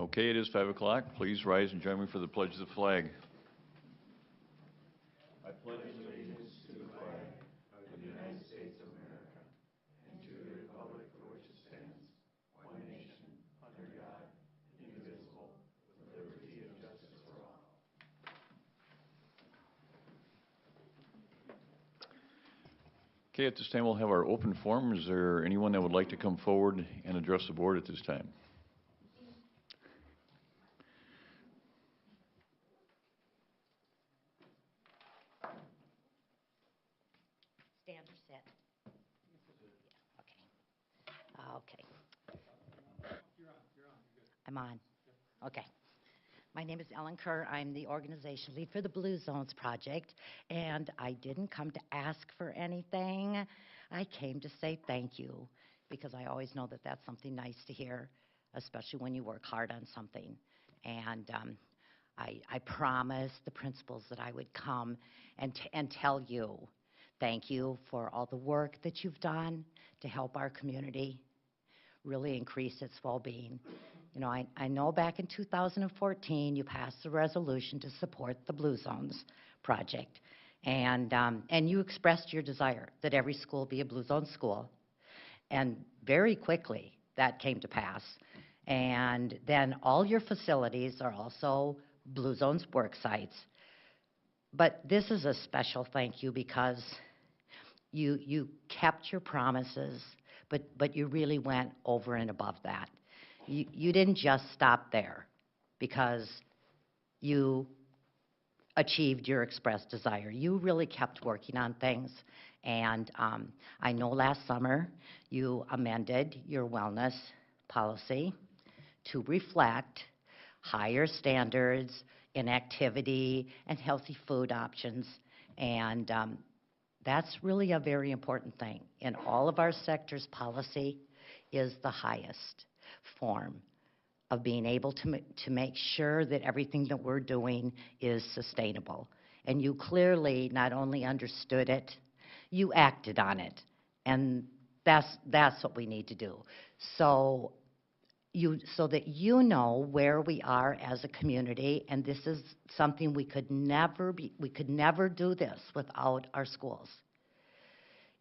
Okay, it is 5 o'clock. Please rise and join me for the pledge of the flag. Okay, at this time we'll have our open forum. Is there anyone that would like to come forward and address the board at this time? Stand or sit? Yeah, okay. Okay. You're on. I'm on. Okay. My name is Ellen Kerr. I'm the organization lead for the Blue Zones Project, and I didn't come to ask for anything. I came to say thank you, because I always know that that's something nice to hear, especially when you work hard on something. And I promised the principals that I would come and tell you thank you for all the work that you've done to help our community really increase its well-being. You know, I know back in 2014 you passed a resolution to support the Blue Zones project, and you expressed your desire that every school be a Blue Zone school, and very quickly that came to pass. And then all your facilities are also Blue Zones work sites. But this is a special thank you because you kept your promises, but you really went over and above that. You didn't just stop there because you achieved your expressed desire. You really kept working on things. And I know last summer you amended your wellness policy to reflect higher standards in activity and healthy food options. And that's really a very important thing. In all of our sectors, policy is the highest form of being able to make sure that everything that we're doing is sustainable. And you clearly not only understood it, you acted on it. And that's what we need to do. So that you know where we are as a community, and this is something we could never do this without our schools.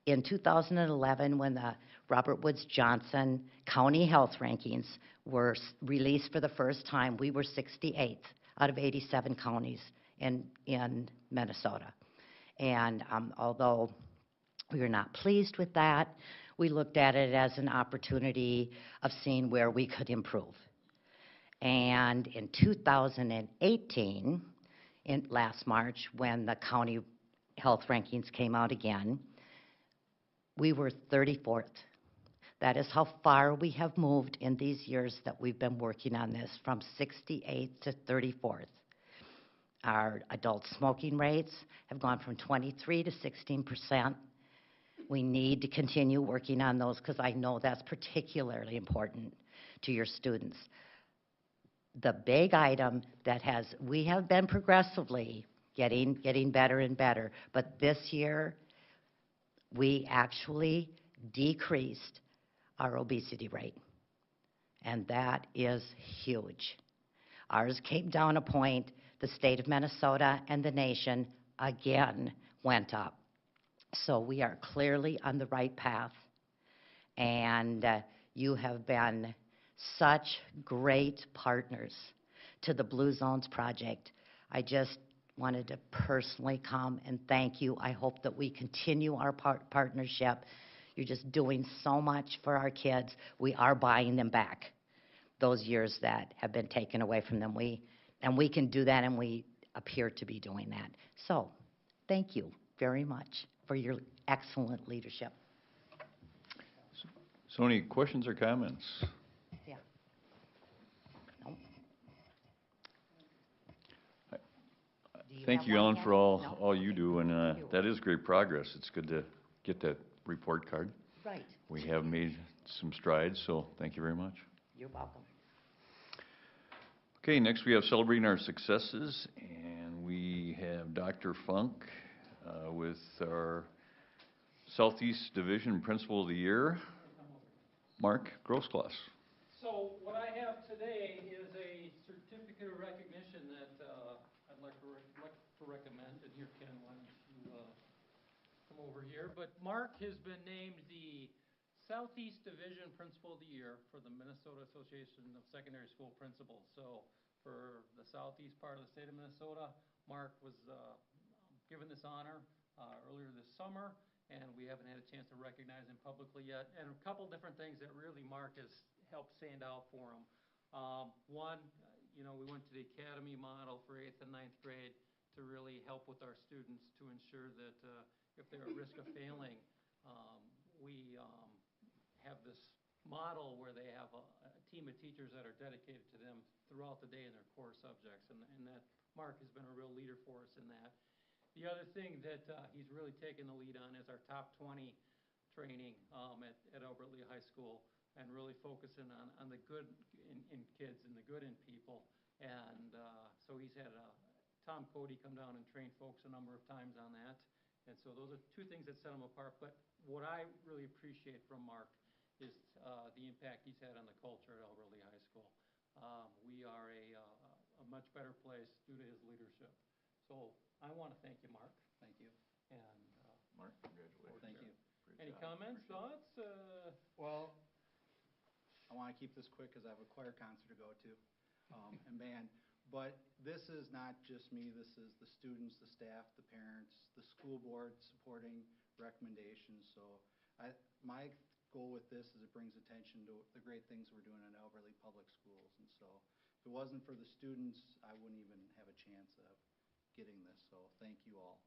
In 2011, when the Robert Woods Johnson County Health Rankings were released for the first time, we were 68th out of 87 counties in Minnesota. And although we were not pleased with that, we looked at it as an opportunity of seeing where we could improve. And in 2018, last March, when the county health rankings came out again, we were 34th. That is how far we have moved in these years that we've been working on this, from 68th to 34th. Our adult smoking rates have gone from 23 to 16%. We need to continue working on those because I know that's particularly important to your students. The big item that we have been progressively getting better and better, but this year we actually decreased our obesity rate, and that is huge. Ours came down a point. The state of Minnesota and the nation again went up. So we are clearly on the right path, and you have been such great partners to the Blue Zones Project. I just wanted to personally come and thank you. I hope that we continue our partnership. You're just doing so much for our kids. We are buying them back, those years that have been taken away from them. And we can do that, and we appear to be doing that. So thank you very much for your excellent leadership. So any questions or comments? Yeah. No. Thank you, Ellen, for all you do, and that is great progress. It's good to get that report card. Right. We have made some strides, so thank you very much. You're welcome. Okay, next we have celebrating our successes, and we have Dr. Funk with our Southeast Division Principal of the Year, Mark Grossglass. So what I have today is a of recognition that I'd like to recommend, and here, Ken, why don't you come over here. But Mark has been named the Southeast Division Principal of the Year for the Minnesota Association of Secondary School Principals. So for the southeast part of the state of Minnesota, Mark was given this honor earlier this summer, and we haven't had a chance to recognize him publicly yet. And a couple different things that really Mark has helped stand out for him. One, you know, we went to the academy model for 8th and 9th grade to really help with our students to ensure that if they're at risk of failing, we have this model where they have a team of teachers that are dedicated to them throughout the day in their core subjects, and that Mark has been a real leader for us in that. The other thing that he's really taken the lead on is our top 20 training at Albert Lea High School, and really focusing on the good in kids and the good in people. And so he's had Tom Cody come down and train folks a number of times on that. And so those are two things that set him apart. But what I really appreciate from Mark is the impact he's had on the culture at Albert Lea High School. We are a much better place due to his leadership. So I want to thank you, Mark. Thank you. And Mark, congratulations. Thank you. any comments, thoughts? Well, I want to keep this quick because I have a choir concert to go to and band. But this is not just me. This is the students, the staff, the parents, the school board supporting recommendations. So my goal with this is it brings attention to the great things we're doing at Albert Lea Public Schools. And so if it wasn't for the students, I wouldn't even have a chance of getting this. So thank you all.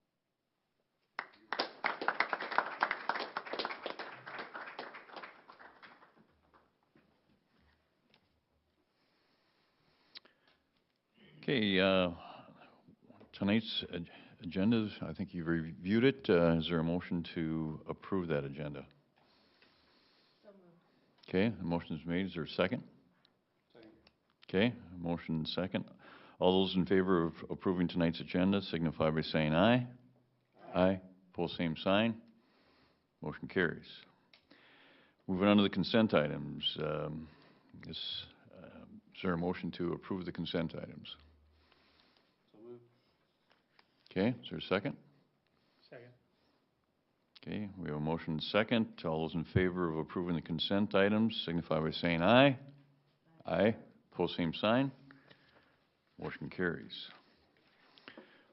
Okay, tonight's agenda, I think you've reviewed it. Is there a motion to approve that agenda? So moved. Okay, the motion is made. Is there a second? Second. Okay, motion second. All those in favor of approving tonight's agenda signify by saying aye. Aye. Pull same sign. Motion carries. Moving on to the consent items. Is there a motion to approve the consent items? So moved. Okay, is there a second? Second. Okay, we have a motion second. All those in favor of approving the consent items signify by saying aye. Aye. Pose same sign. Motion carries.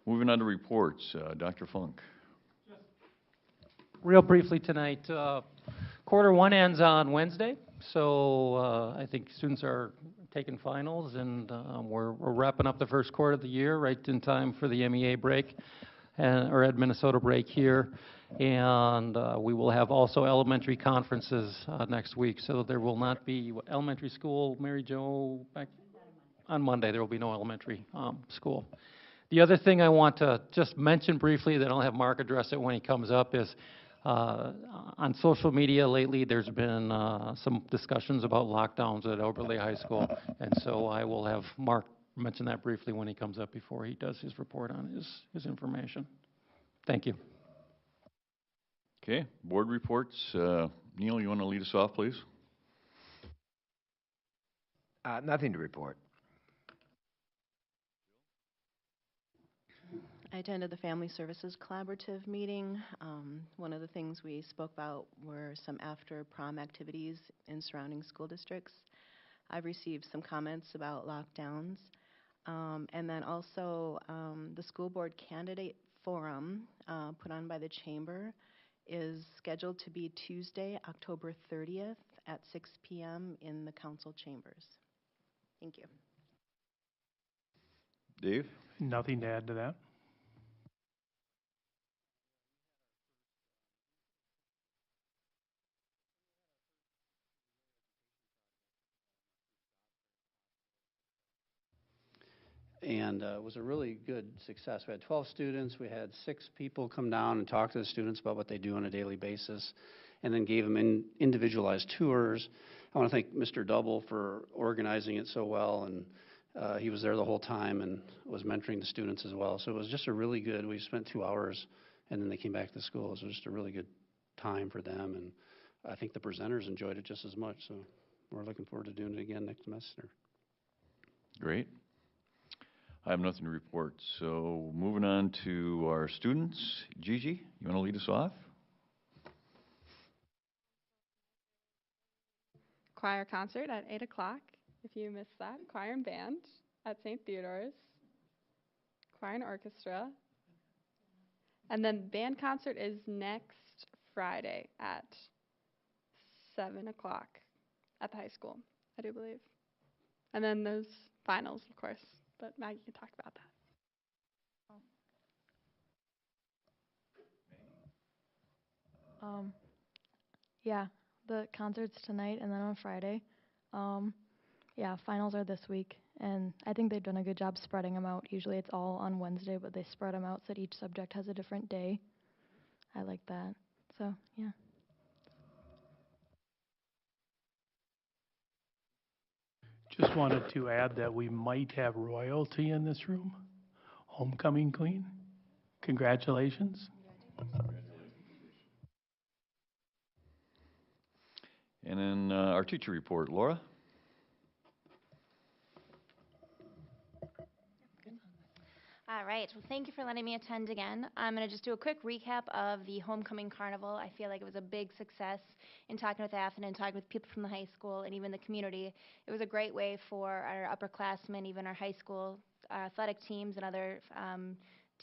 Moving on to reports. Dr. Funk. Real briefly tonight, quarter one ends on Wednesday, so I think students are taking finals, and we're wrapping up the first quarter of the year right in time for the MEA break, or Ed Minnesota break here. And we will have also elementary conferences next week, so there will not be elementary school. Mary Jo, back on Monday, there will be no elementary school. The other thing I want to just mention briefly, that I'll have Mark address it when he comes up, is on social media lately, there's been some discussions about lockdowns at Albert Lea High School, and so I will have Mark mention that briefly when he comes up before he does his report on his information. Thank you. Okay, board reports. Neil, you want to lead us off, please? Nothing to report. I attended the Family Services Collaborative meeting. One of the things we spoke about were some after-prom activities in surrounding school districts. I've received some comments about lockdowns. And then also the school board candidate forum put on by the chamber is scheduled to be Tuesday, October 30th at 6 p.m. in the council chambers. Thank you. Dave? Nothing to add to that. And it was a really good success. We had 12 students. We had 6 people come down and talk to the students about what they do on a daily basis, and then gave them individualized tours. I want to thank Mr. Double for organizing it so well, and he was there the whole time and was mentoring the students as well. So it was just a really good, we spent 2 hours, and then they came back to school. It was just a really good time for them, and I think the presenters enjoyed it just as much. So we're looking forward to doing it again next semester. Great. I have nothing to report. So moving on to our students. Gigi, you want to lead us off? Choir concert at 8 o'clock. If you missed that, choir and band at St. Theodore's. Choir and orchestra. And then band concert is next Friday at 7 o'clock at the high school, I do believe. And then there's finals, of course, but Maggie can talk about that. Yeah, the concert's tonight and then on Friday. Yeah, finals are this week, and I think they've done a good job spreading them out. Usually it's all on Wednesday, but they spread them out so that each subject has a different day. I like that. So, yeah. Just wanted to add that we might have royalty in this room. Homecoming queen. Congratulations. And then our teacher report. Laura? All right. Well, thank you for letting me attend again. I'm going to just do a quick recap of the Homecoming Carnival. I feel like it was a big success in talking with Athen and talking with people from the high school and even the community. It was a great way for our upperclassmen, even our high school athletic teams and other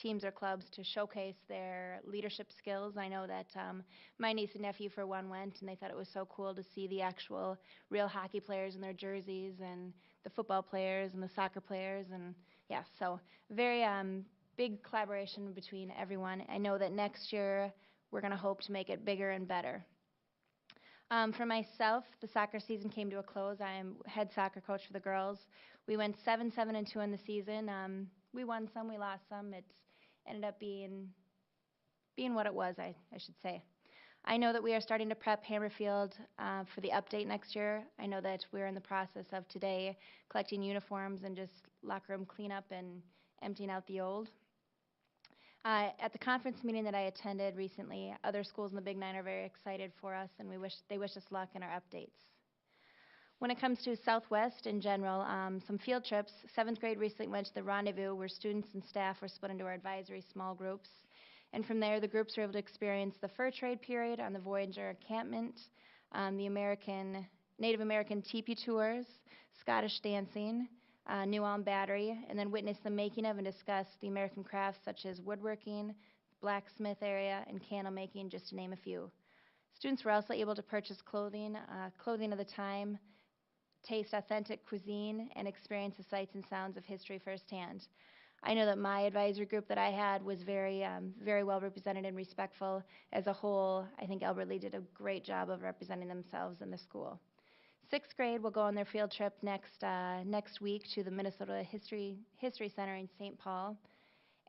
teams or clubs to showcase their leadership skills. I know that my niece and nephew, for one, went, and they thought it was so cool to see the actual real hockey players in their jerseys and the football players and the soccer players. And yeah, so very big collaboration between everyone. I know that next year we're going to hope to make it bigger and better. For myself, the soccer season came to a close. I am head soccer coach for the girls. We went 7-7-2 in the season. We won some, we lost some. It ended up being what it was, I should say. I know that we are starting to prep Hammerfield for the update next year. I know that we're in the process of today collecting uniforms and just locker room cleanup and emptying out the old. At the conference meeting that I attended recently, other schools in the Big Nine are very excited for us, and they wish us luck in our updates. When it comes to Southwest in general, some field trips. 7th grade recently went to the Rendezvous, where students and staff were split into our advisory small groups. And from there, the groups were able to experience the fur trade period on the Voyager encampment, the Native American teepee tours, Scottish dancing, New Ulm Battery, and then witness the making of and discuss the American crafts such as woodworking, blacksmith area, and candle making, just to name a few. Students were also able to purchase clothing of the time, taste authentic cuisine, and experience the sights and sounds of history firsthand. I know that my advisory group that I had was very well represented and respectful. As a whole, I think Albert Lee did a great job of representing themselves in the school. 6th grade will go on their field trip next week to the Minnesota History Center in St. Paul.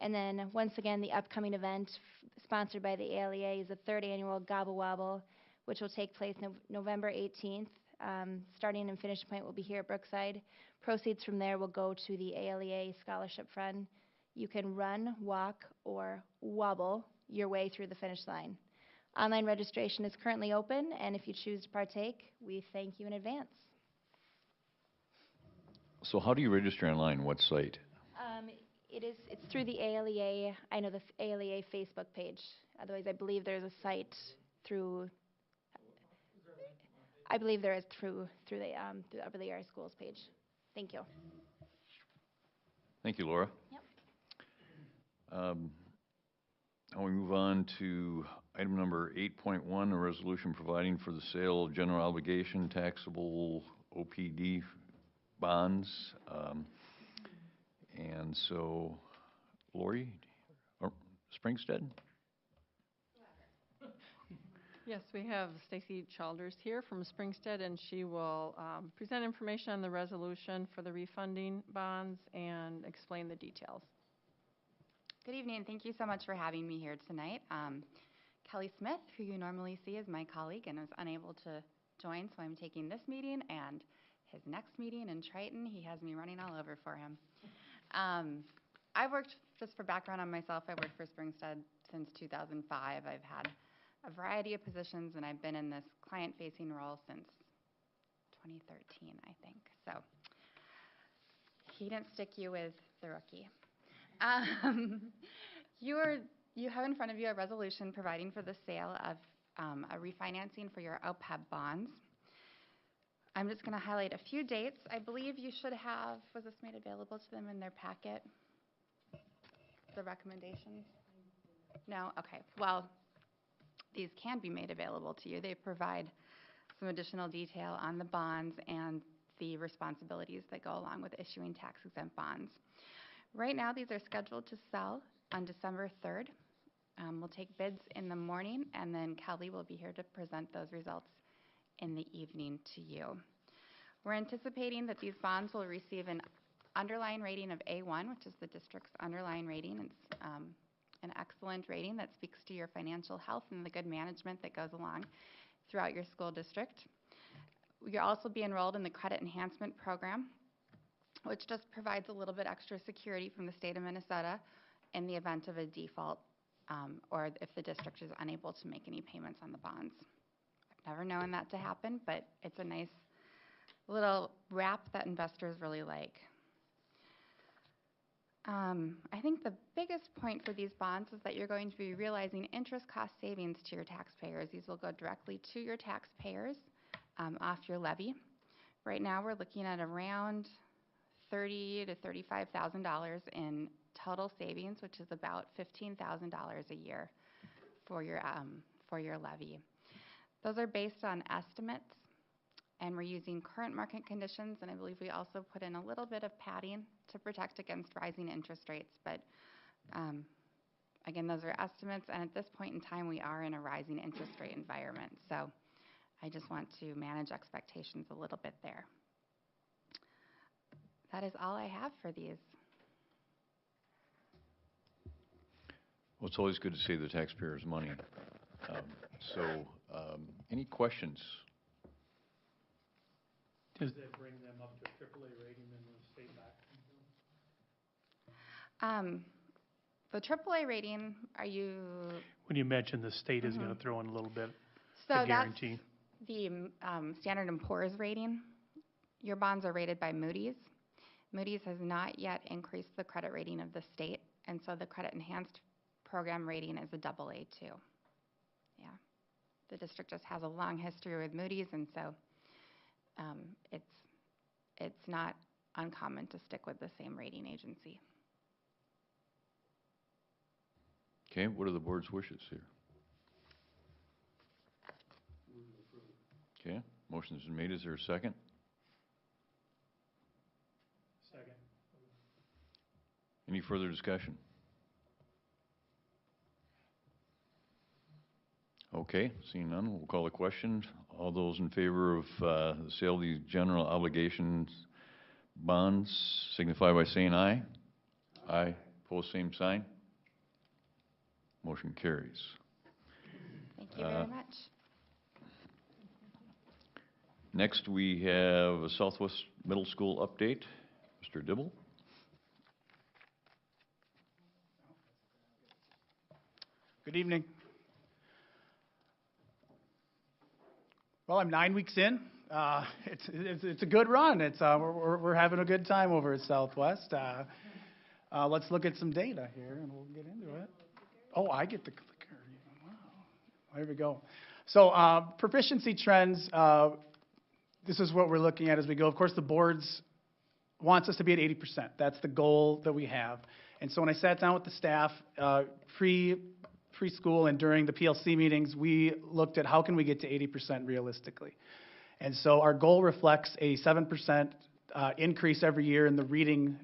And then once again, the upcoming event sponsored by the ALEA is the 3rd annual Gobble Wobble, which will take place November 18th. Starting and finish point will be here at Brookside. Proceeds from there will go to the ALEA Scholarship Fund. You can run, walk, or wobble your way through the finish line. Online registration is currently open, and if you choose to partake, we thank you in advance. So how do you register online? What site? It's through the ALEA. I know the ALEA Facebook page. Otherwise, I believe there's a site through. I believe there is through the Upper Lee Area Schools page. Thank you. Thank you, Laura. Yep. Now we move on to item number 8.1, a resolution providing for the sale of general obligation taxable OPD bonds. And so, Lori, or Springstead? Yes, we have Stacy Childers here from Springstead, and she will present information on the resolution for the refunding bonds and explain the details. Good evening. Thank you so much for having me here tonight. Kelly Smith, who you normally see, is my colleague and was unable to join, so I'm taking this meeting and his next meeting in Triton. He has me running all over for him. I've worked, just for background on myself, I've worked for Springstead since 2005. I've had a variety of positions, and I've been in this client-facing role since 2013, I think. So he didn't stick you with the rookie. You have in front of you a resolution providing for the sale of a refinancing for your OPEB bonds. I'm just going to highlight a few dates. I believe you should have, was this made available to them in their packet? The recommendations? No? Okay. Well, these can be made available to you. They provide some additional detail on the bonds and the responsibilities that go along with issuing tax-exempt bonds. Right now, these are scheduled to sell on December 3rd. We'll take bids in the morning, and then Kelly will be here to present those results in the evening to you. We're anticipating that these bonds will receive an underlying rating of A1, which is the district's underlying rating. It's an excellent rating that speaks to your financial health and the good management that goes along throughout your school district. You'll also be enrolled in the Credit Enhancement Program, which just provides a little bit extra security from the state of Minnesota in the event of a default or if the district is unable to make any payments on the bonds. I've never known that to happen, but it's a nice little wrap that investors really like. I think the biggest point for these bonds is that you're going to be realizing interest cost savings to your taxpayers. These will go directly to your taxpayers off your levy. Right now, we're looking at around $30,000 to $35,000 in total savings, which is about $15,000 a year for your levy. Those are based on estimates, and we're using current market conditions, and I believe we also put in a little bit of padding to protect against rising interest rates. But again, those are estimates, and at this point in time, we are in a rising interest rate environment. So I just want to manage expectations a little bit there. That is all I have for these. Well, it's always good to save the taxpayers' money. Any questions? Does that bring them up to a AAA rating and the state back? The AAA rating, are you? When you mentioned the state is going to throw in a little bit, So the guarantee. that's the Standard & Poor's rating. Your bonds are rated by Moody's. Moody's has not yet increased the credit rating of the state, and so the Credit Enhanced Program rating is a AA2. Yeah. The district just has a long history with Moody's, and so it's not uncommon to stick with the same rating agency. Okay, what are the board's wishes here? Okay, motion's been made. Is there a second? Second. Any further discussion? Okay, seeing none, we'll call the question. All those in favor of the sale of these general obligations bonds signify by saying aye. Aye. Pose same sign. Motion carries. Thank you very much. Next, we have a Southwest Middle School update. Mr. Dibble. Good evening. Well, I'm 9 weeks in. It's a good run. We're having a good time over at Southwest. Let's look at some data here, and we'll get into it. Oh, I get the clicker. Wow. There we go. So proficiency trends, this is what we're looking at as we go. Of course, the boards wants us to be at 80%. That's the goal that we have. And so when I sat down with the staff, preschool and during the PLC meetings, we looked at how can we get to 80% realistically. And so our goal reflects a 7% increase every year in the reading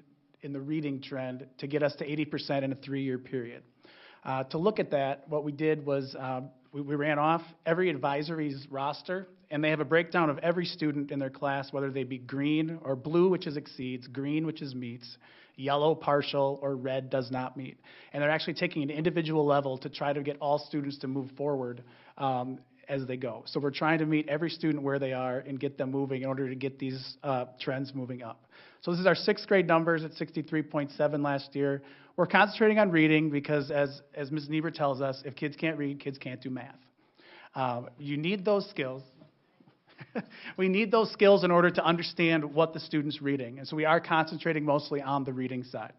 trend to get us to 80% in a 3-year period. To look at that, what we did was we ran off every advisory's roster, and they have a breakdown of every student in their class, whether they be green or blue, which is exceeds, green, which is meets, yellow, partial, or red does not meet. And they're actually taking an individual level to try to get all students to move forward as they go. So we're trying to meet every student where they are and get them moving in order to get these trends moving up. So this is our 6th grade numbers at 63.7 last year. We're concentrating on reading because, as Ms. Niebuhr tells us, if kids can't read, kids can't do math. You need those skills. We need those skills in order to understand what the student's reading. And so we are concentrating mostly on the reading side.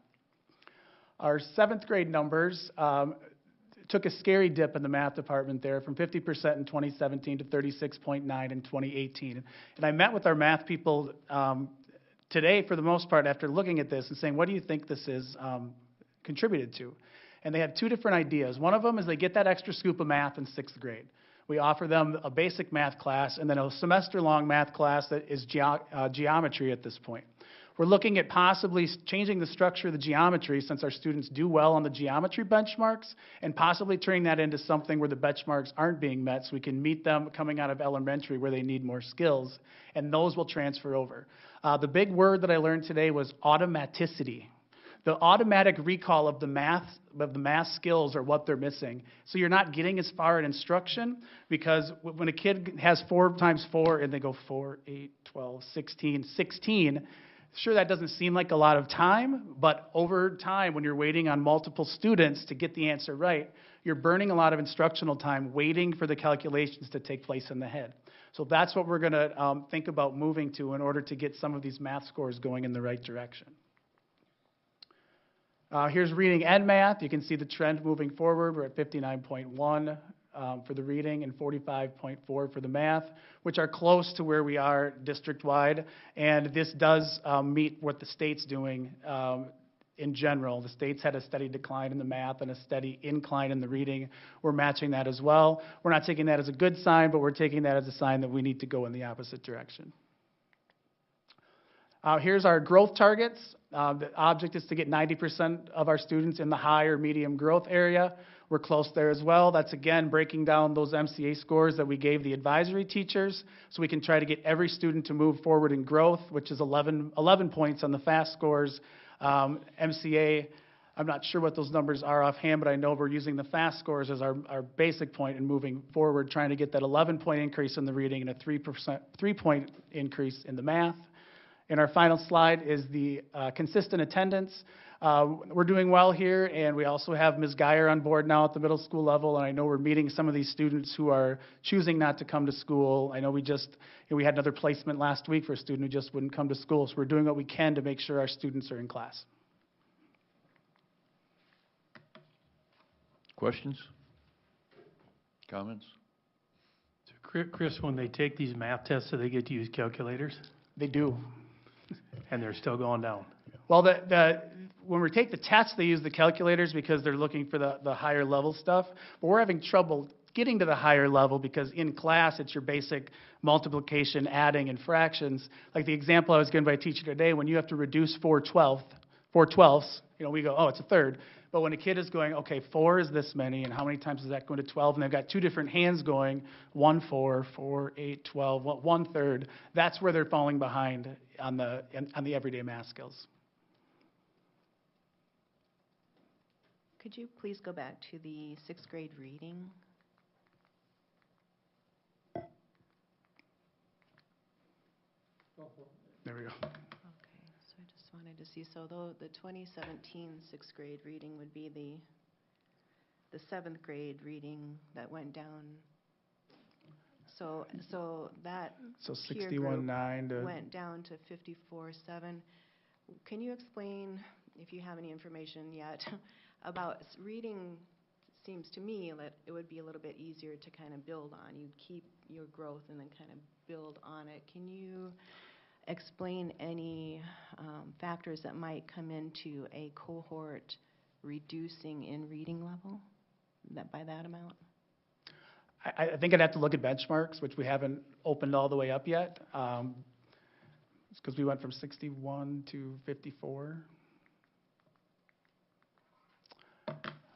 Our seventh grade numbers took a scary dip in the math department there from 50% in 2017 to 36.9 in 2018. And I met with our math people today, for the most part, after looking at this and saying, what do you think this is contributed to? And they had two different ideas. One of them is they get that extra scoop of math in sixth grade. We offer them a basic math class and then a semester-long math class that is geometry at this point. We're looking at possibly changing the structure of the geometry since our students do well on the geometry benchmarks and possibly turning that into something where the benchmarks aren't being met so we can meet them coming out of elementary where they need more skills, and those will transfer over. The big word that I learned today was automaticity. The automatic recall of the math skills are what they're missing. So you're not getting as far in instruction because when a kid has 4 times 4 and they go 4, 8, 12, 16, sure, that doesn't seem like a lot of time, but over time, when you're waiting on multiple students to get the answer right, you're burning a lot of instructional time waiting for the calculations to take place in the head. So that's what we're going to think about moving to in order to get some of these math scores going in the right direction. Here's reading and math. You can see the trend moving forward. We're at 59.1 for the reading and 45.4 for the math, which are close to where we are district-wide. And this does meet what the state's doing in general. The state's had a steady decline in the math and a steady incline in the reading. We're matching that as well. We're not taking that as a good sign, but we're taking that as a sign that we need to go in the opposite direction. Here's our growth targets. The object is to get 90% of our students in the high or medium growth area. We're close there as well. That's, again, breaking down those MCA scores that we gave the advisory teachers so we can try to get every student to move forward in growth, which is 11 points on the FAST scores. MCA, I'm not sure what those numbers are offhand, but I know we're using the FAST scores as our basic point in moving forward, trying to get that 11-point increase in the reading and a 3-point increase in the math. And our final slide is the consistent attendance. We're doing well here, and we also have Ms. Geyer on board now at the middle school level, and I know we're meeting some of these students who are choosing not to come to school. I know we had another placement last week for a student who just wouldn't come to school, so we're doing what we can to make sure our students are in class. Questions? Comments? So Chris, when they take these math tests, do they get to use calculators? They do. And they're still going down? Well, when we take the tests, they use the calculators because they're looking for the higher level stuff. But we're having trouble getting to the higher level because in class, it's your basic multiplication, adding, and fractions. Like the example I was given by a teacher today, when you have to reduce 4 twelfths, we go, oh, it's a third. But when a kid is going, okay, 4 is this many, and how many times is that going to 12? And they've got 2 different hands going, 1, 4, 4, 8, 12, 1/3. That's where they're falling behind on the everyday math skills. Could you please go back to the sixth grade reading? There we go. Okay, so I just wanted to see, so though the 2017 sixth grade reading would be the seventh grade reading that went down. So that peer group 61.9 went down to 54.7. Can you explain, if you have any information yet, about reading? Seems to me that it would be a little bit easier to kind of build on. You'd keep your growth and then kind of build on it. Can you explain any factors that might come into a cohort reducing in reading level by that amount? I think I'd have to look at benchmarks, which we haven't opened all the way up yet. It's because we went from 61 to 54.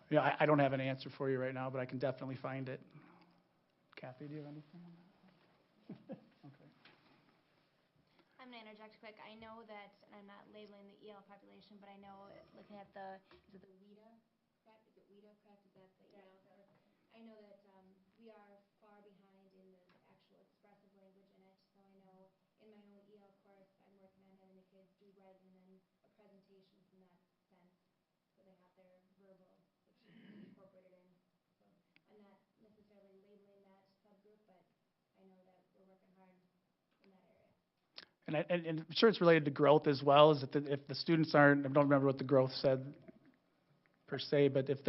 Yeah, I don't have an answer for you right now, but I can definitely find it. Kathy, do you have anything on that? Okay. I'm going to interject quick. I know that, and I'm not labeling the EL population, but I know looking at is it the WIDA? Correct? Is it WIDA, correct? Is that the EL? I know that we are far behind in the actual expressive language in it. So I know in my own EL course, I'm working on having the kids do write and then a presentation from that sense. So they have their verbal, which is incorporated in. So I'm not necessarily labeling that subgroup, but I know that we're working hard in that area. And I'm sure it's related to growth as well, is that if the students aren't, I don't remember what the growth said, per se, but if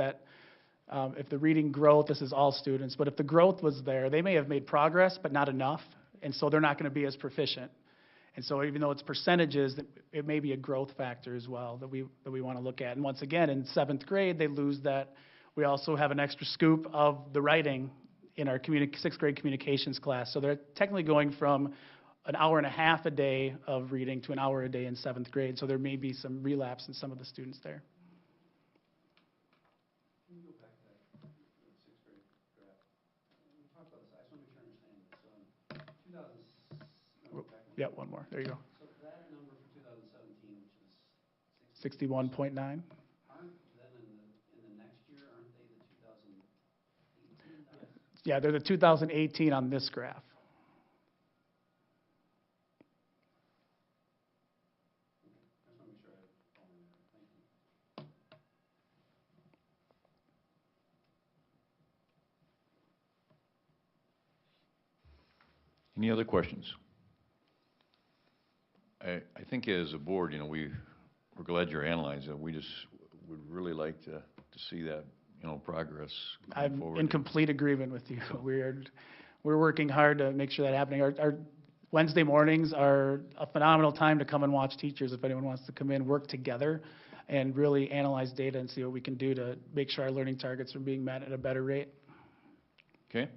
the reading growth, this is all students, but if the growth was there, they may have made progress, but not enough, and so they're not going to be as proficient. And so even though it's percentages, it may be a growth factor as well that we want to look at. And once again, in 7th grade, they lose that. We also have an extra scoop of the writing in our 6th grade communications class. So they're technically going from an hour and a half a day of reading to an hour a day in 7th grade. So there may be some relapse in some of the students there. Can you go back to that 6th grade graph? We talked about this, I just want to make sure I understand this. So in 2000, Yeah, one more. There you go. so that number for 2017, which is 61.9. aren't then in the next year, aren't they the 2018 numbers? Yeah, they're the 2018 on this graph. I just want to make sure I follow that. Thank you. Any other questions? I think as a board, we're glad you're analyzing it. We just would really like to see that, progress going I'm forward. in complete agreement with you. We're working hard to make sure that happening. Our Wednesday mornings are a phenomenal time to come and watch teachers. If anyone wants to come in, work together and really analyze data and see what we can do to make sure our learning targets are being met at a better rate. Okay.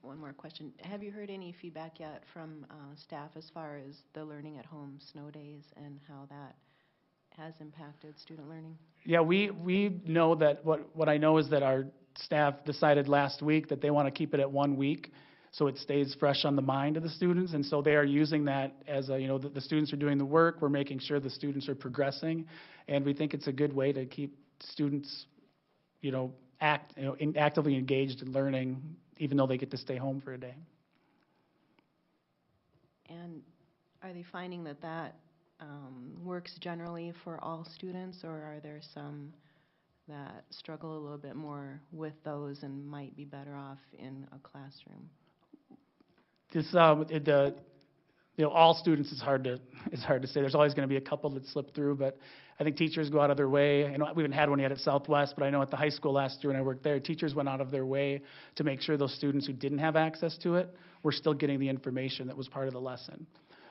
One more question. Have you heard any feedback yet from staff as far as the learning at home snow days and how that has impacted student learning? Yeah, we know that what I know is that our staff decided last week that they want to keep it at 1 week so it stays fresh on the mind of the students, and so they are using that as the students are doing the work, we're making sure the students are progressing, and we think it's a good way to keep students, actively engaged in learning even though they get to stay home for a day. And are they finding that works generally for all students, or are there some that struggle a little bit more with those and might be better off in a classroom? All students is hard to say. There's always going to be a couple that slip through, but I think teachers go out of their way. We haven't had one yet at Southwest, but I know at the high school last year when I worked there, teachers went out of their way to make sure those students who didn't have access to it were still getting the information that was part of the lesson.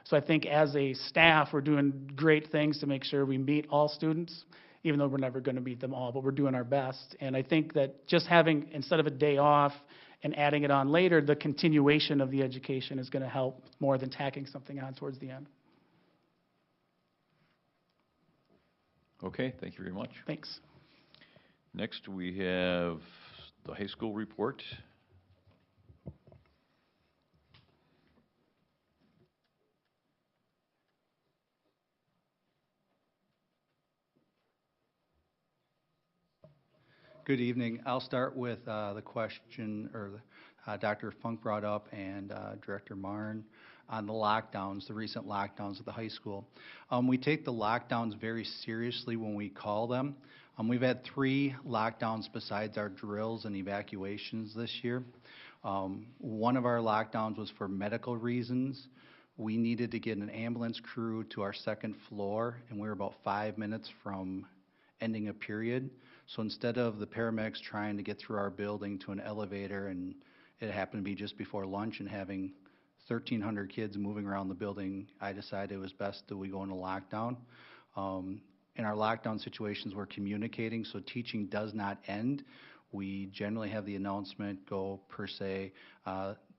So I think as a staff, we're doing great things to make sure we meet all students, even though we're never going to meet them all, but we're doing our best. And I think that just having, instead of a day off and adding it on later, the continuation of the education is going to help more than tacking something on towards the end. Okay, thank you very much. Thanks. Next, we have the high school report. Good evening. I'll start with the question Dr. Funk brought up and Director Marn on the lockdowns, the recent lockdowns at the high school. We take the lockdowns very seriously when we call them. We've had 3 lockdowns besides our drills and evacuations this year. One of our lockdowns was for medical reasons. We needed to get an ambulance crew to our 2nd floor, and we were about 5 minutes from ending a period. So instead of the paramedics trying to get through our building to an elevator, and it happened to be just before lunch, and having 1,300 kids moving around the building, I decided it was best that we go into lockdown. In our lockdown situations, we're communicating, so teaching does not end. We generally have the announcement go per se,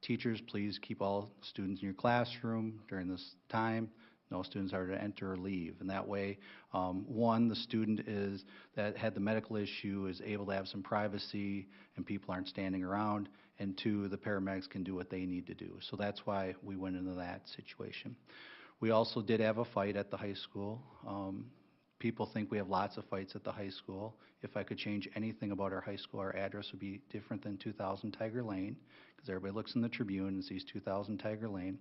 teachers, please keep all students in your classroom during this time. No students are to enter or leave. And that way, one, the student that had the medical issue is able to have some privacy and people aren't standing around. And 2, the paramedics can do what they need to do. So that's why we went into that situation. We also did have a fight at the high school. People think we have lots of fights at the high school. If I could change anything about our high school, our address would be different than 2000 Tiger Lane, because everybody looks in the Tribune and sees 2000 Tiger Lane.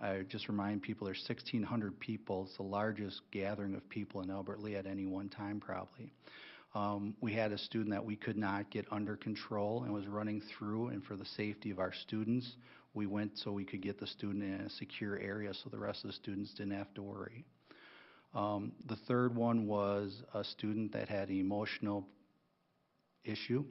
I just remind people there's 1,600 people. It's the largest gathering of people in Albert Lea at any one time, probably. We had a student that we could not get under control and was running through, and for the safety of our students, we went so we could get the student in a secure area so the rest of the students didn't have to worry. The third one was a student that had an emotional issue.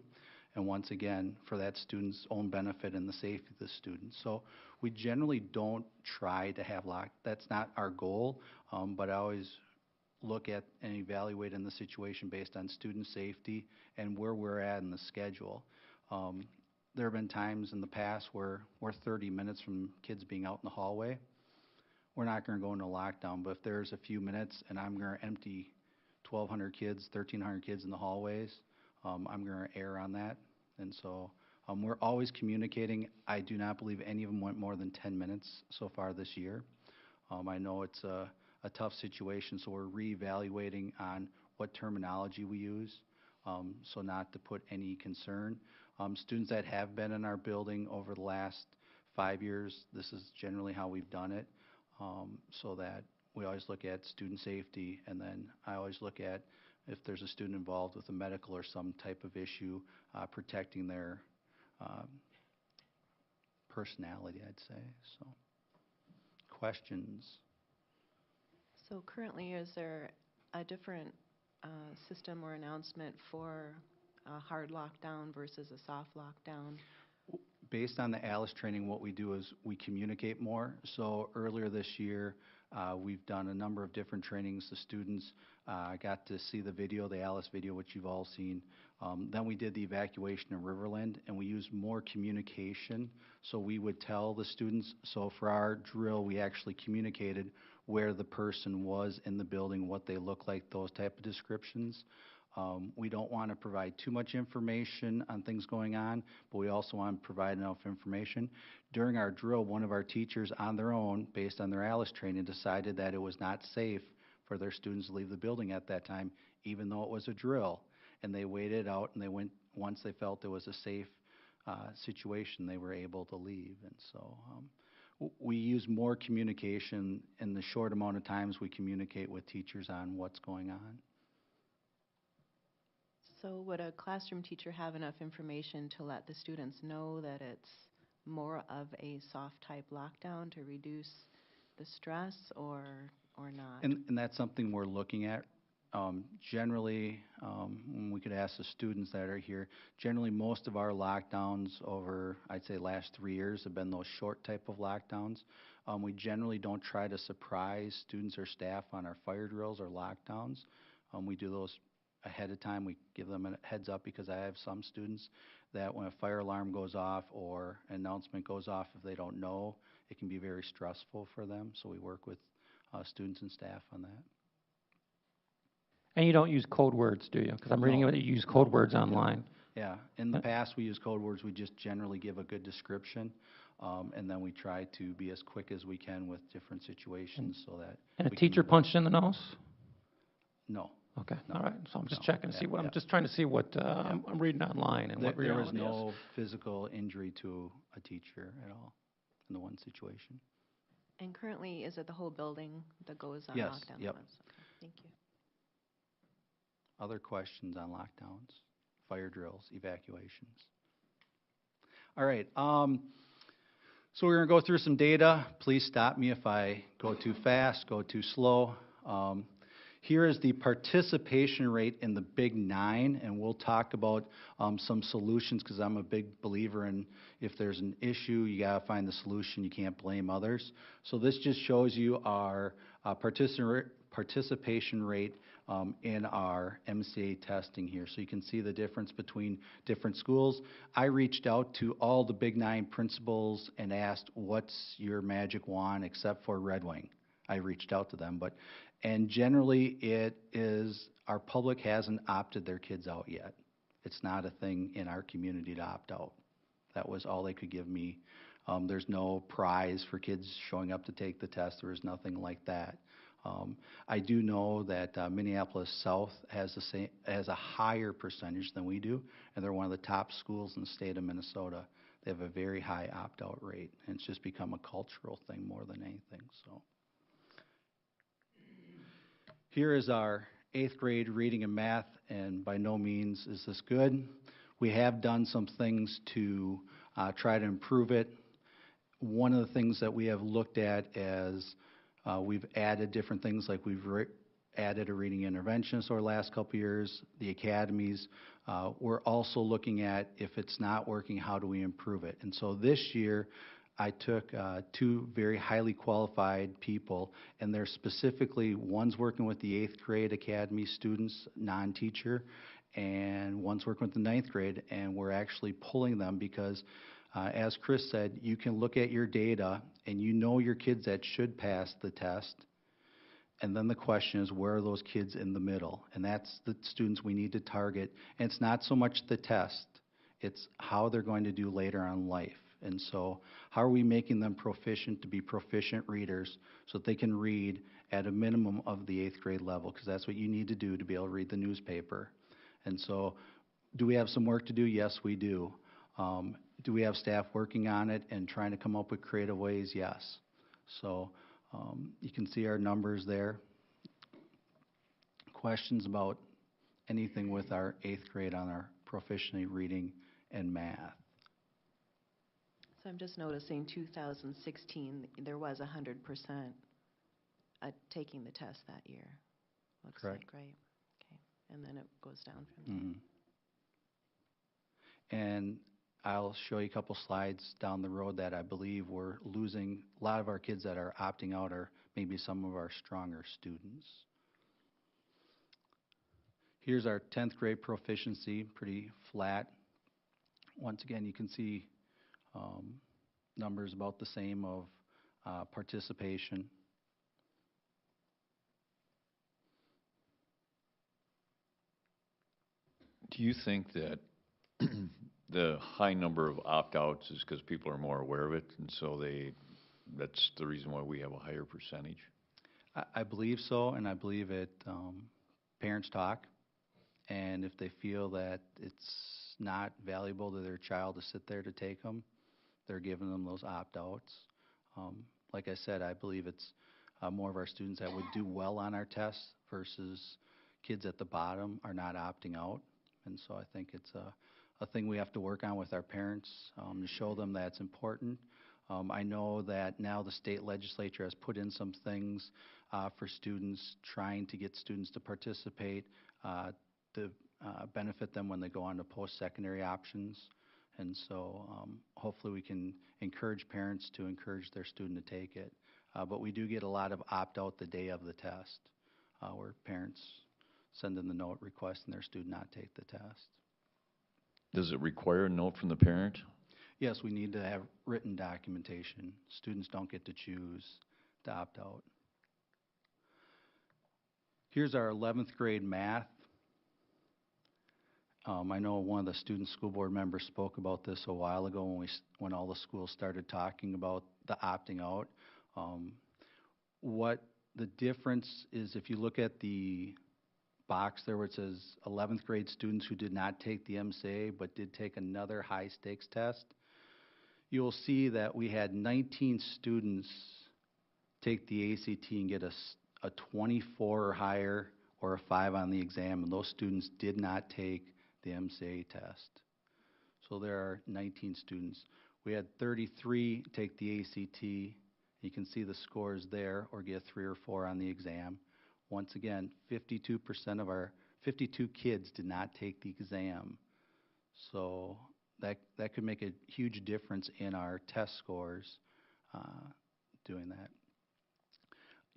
And once again, for that student's own benefit and the safety of the student. So we generally don't try to have that's not our goal, but I always look at and evaluate in the situation based on student safety and where we're at in the schedule. There have been times in the past where we're 30 minutes from kids being out in the hallway. We're not going to go into lockdown, but if there's a few minutes and I'm going to empty 1,200 kids, 1,300 kids in the hallways, I'm going to err on that. And so we're always communicating. I do not believe any of them went more than 10 minutes so far this year. I know it's a tough situation, so we're reevaluating on what terminology we use, so not to put any concern. Students that have been in our building over the last 5 years, this is generally how we've done it, so that we always look at student safety, and then I always look at if there's a student involved with a medical or some type of issue, protecting their personality, I'd say. So, questions? So currently, is there a different system or announcement for a hard lockdown versus a soft lockdown? Based on the ALICE training, what we do is we communicate more. So earlier this year, we've done a number of different trainings. The students got to see the video, the ALICE video, which you've all seen. Then we did the evacuation of Riverland, and we used more communication. So we would tell the students, so for our drill, we actually communicated where the person was in the building, what they look like, those type of descriptions. We don't want to provide too much information on things going on, but we also want to provide enough information. During our drill, one of our teachers on their own, based on their ALICE training, decided that it was not safe for their students to leave the building at that time, even though it was a drill. And they waited out, and they went, once they felt it was a safe situation, they were able to leave. And so we use more communication in the short amount of times we communicate with teachers on what's going on. So would a classroom teacher have enough information to let the students know that it's more of a soft type lockdown to reduce the stress, or not? And that's something we're looking at. Generally, when we could ask the students that are here, generally most of our lockdowns over, I'd say, last 3 years have been those short type of lockdowns. We generally don't try to surprise students or staff on our fire drills or lockdowns. We do those ahead of time. We give them a heads up, because I have some students that when a fire alarm goes off or an announcement goes off, if they don't know, it can be very stressful for them. So we work with students and staff on that. And you don't use code words, do you? Because I'm reading that you use code words online. Yeah, in the past we use code words. We just generally give a good description, and then we try to be as quick as we can with different situations so that. And a teacher punched in the nose? No. Okay, No. all right. So I'm just No. checking to see Yeah, what, I'm yeah. just trying to see what I'm reading online and what There was reality is. no physical injury to a teacher at all in the one situation. And currently, is it the whole building that goes on Yes, lockdown? yep. Okay, thank you. Other questions on lockdowns, fire drills, evacuations? All right, so we're going to go through some data. Please stop me if I go too fast, go too slow. Here is the participation rate in the Big 9, and we'll talk about some solutions, because I'm a big believer in if there's an issue, you got to find the solution. You can't blame others. So this just shows you our participation rate in our MCA testing here. So you can see the difference between different schools. I reached out to all the Big 9 principals and asked, what's your magic wand, except for Red Wing. I reached out to them, and generally it is, our public hasn't opted their kids out yet. It's not a thing in our community to opt out. That was all they could give me. There's no prize for kids showing up to take the test. There was nothing like that. I do know that Minneapolis South has a higher percentage than we do, and they're one of the top schools in the state of Minnesota. They have a very high opt-out rate, and it's just become a cultural thing more than anything. So here is our 8th grade reading and math, and by no means is this good. We have done some things to try to improve it. One of the things that we have looked at as we've added different things, like we've added a reading interventionist over the last couple of years, the academies. We're also looking at if it's not working, how do we improve it? And so this year, I took two very highly qualified people, and they're specifically, one's working with the 8th grade academy students, non-teacher, and one's working with the 9th grade, and we're actually pulling them because, as Chris said, you can look at your data and you know your kids that should pass the test. And then the question is, where are those kids in the middle? And that's the students we need to target. And it's not so much the test, it's how they're going to do later on in life. And so how are we making them proficient to be proficient readers so that they can read at a minimum of the 8th grade level? Because that's what you need to do to be able to read the newspaper. And so do we have some work to do? Yes, we do. Do we have staff working on it and trying to come up with creative ways? Yes. So you can see our numbers there. Questions about anything with our 8th grade on our proficiency reading and math? So I'm just noticing 2016, there was 100% taking the test that year. Looks Correct. like, right? Okay. And then it goes down from there. And I'll show you a couple slides down the road that I believe we're losing. A lot of our kids that are opting out are maybe some of our stronger students. Here's our 10th grade proficiency, pretty flat. Once again, you can see numbers about the same of participation. Do you think that the high number of opt-outs is because people are more aware of it, and so that's the reason why we have a higher percentage? I believe so, and I believe it, parents talk, and if they feel that it's not valuable to their child to sit there to take them, they're giving them those opt-outs. Like I said, I believe it's more of our students that would do well on our tests versus kids at the bottom are not opting out. And so I think it's a thing we have to work on with our parents to show them that it's important. I know that now the state legislature has put in some things for students, trying to get students to participate to benefit them when they go on to post-secondary options. And so hopefully we can encourage parents to encourage their student to take it. But we do get a lot of opt-out the day of the test, where parents send in the note requesting their student not take the test. Does it require a note from the parent? Yes, we need to have written documentation. Students don't get to choose to opt out. Here's our 11th grade math. I know one of the student school board members spoke about this a while ago when all the schools started talking about the opting out. What the difference is, if you look at the box there where it says 11th grade students who did not take the MSA but did take another high stakes test, you'll see that we had 19 students take the ACT and get a 24 or higher or a 5 on the exam, and those students did not take the MSA test. So there are 19 students. We had 33 take the ACT. You can see the scores there, or get 3 or 4 on the exam. Once again, 52% of our 52 kids did not take the exam. So that could make a huge difference in our test scores doing that.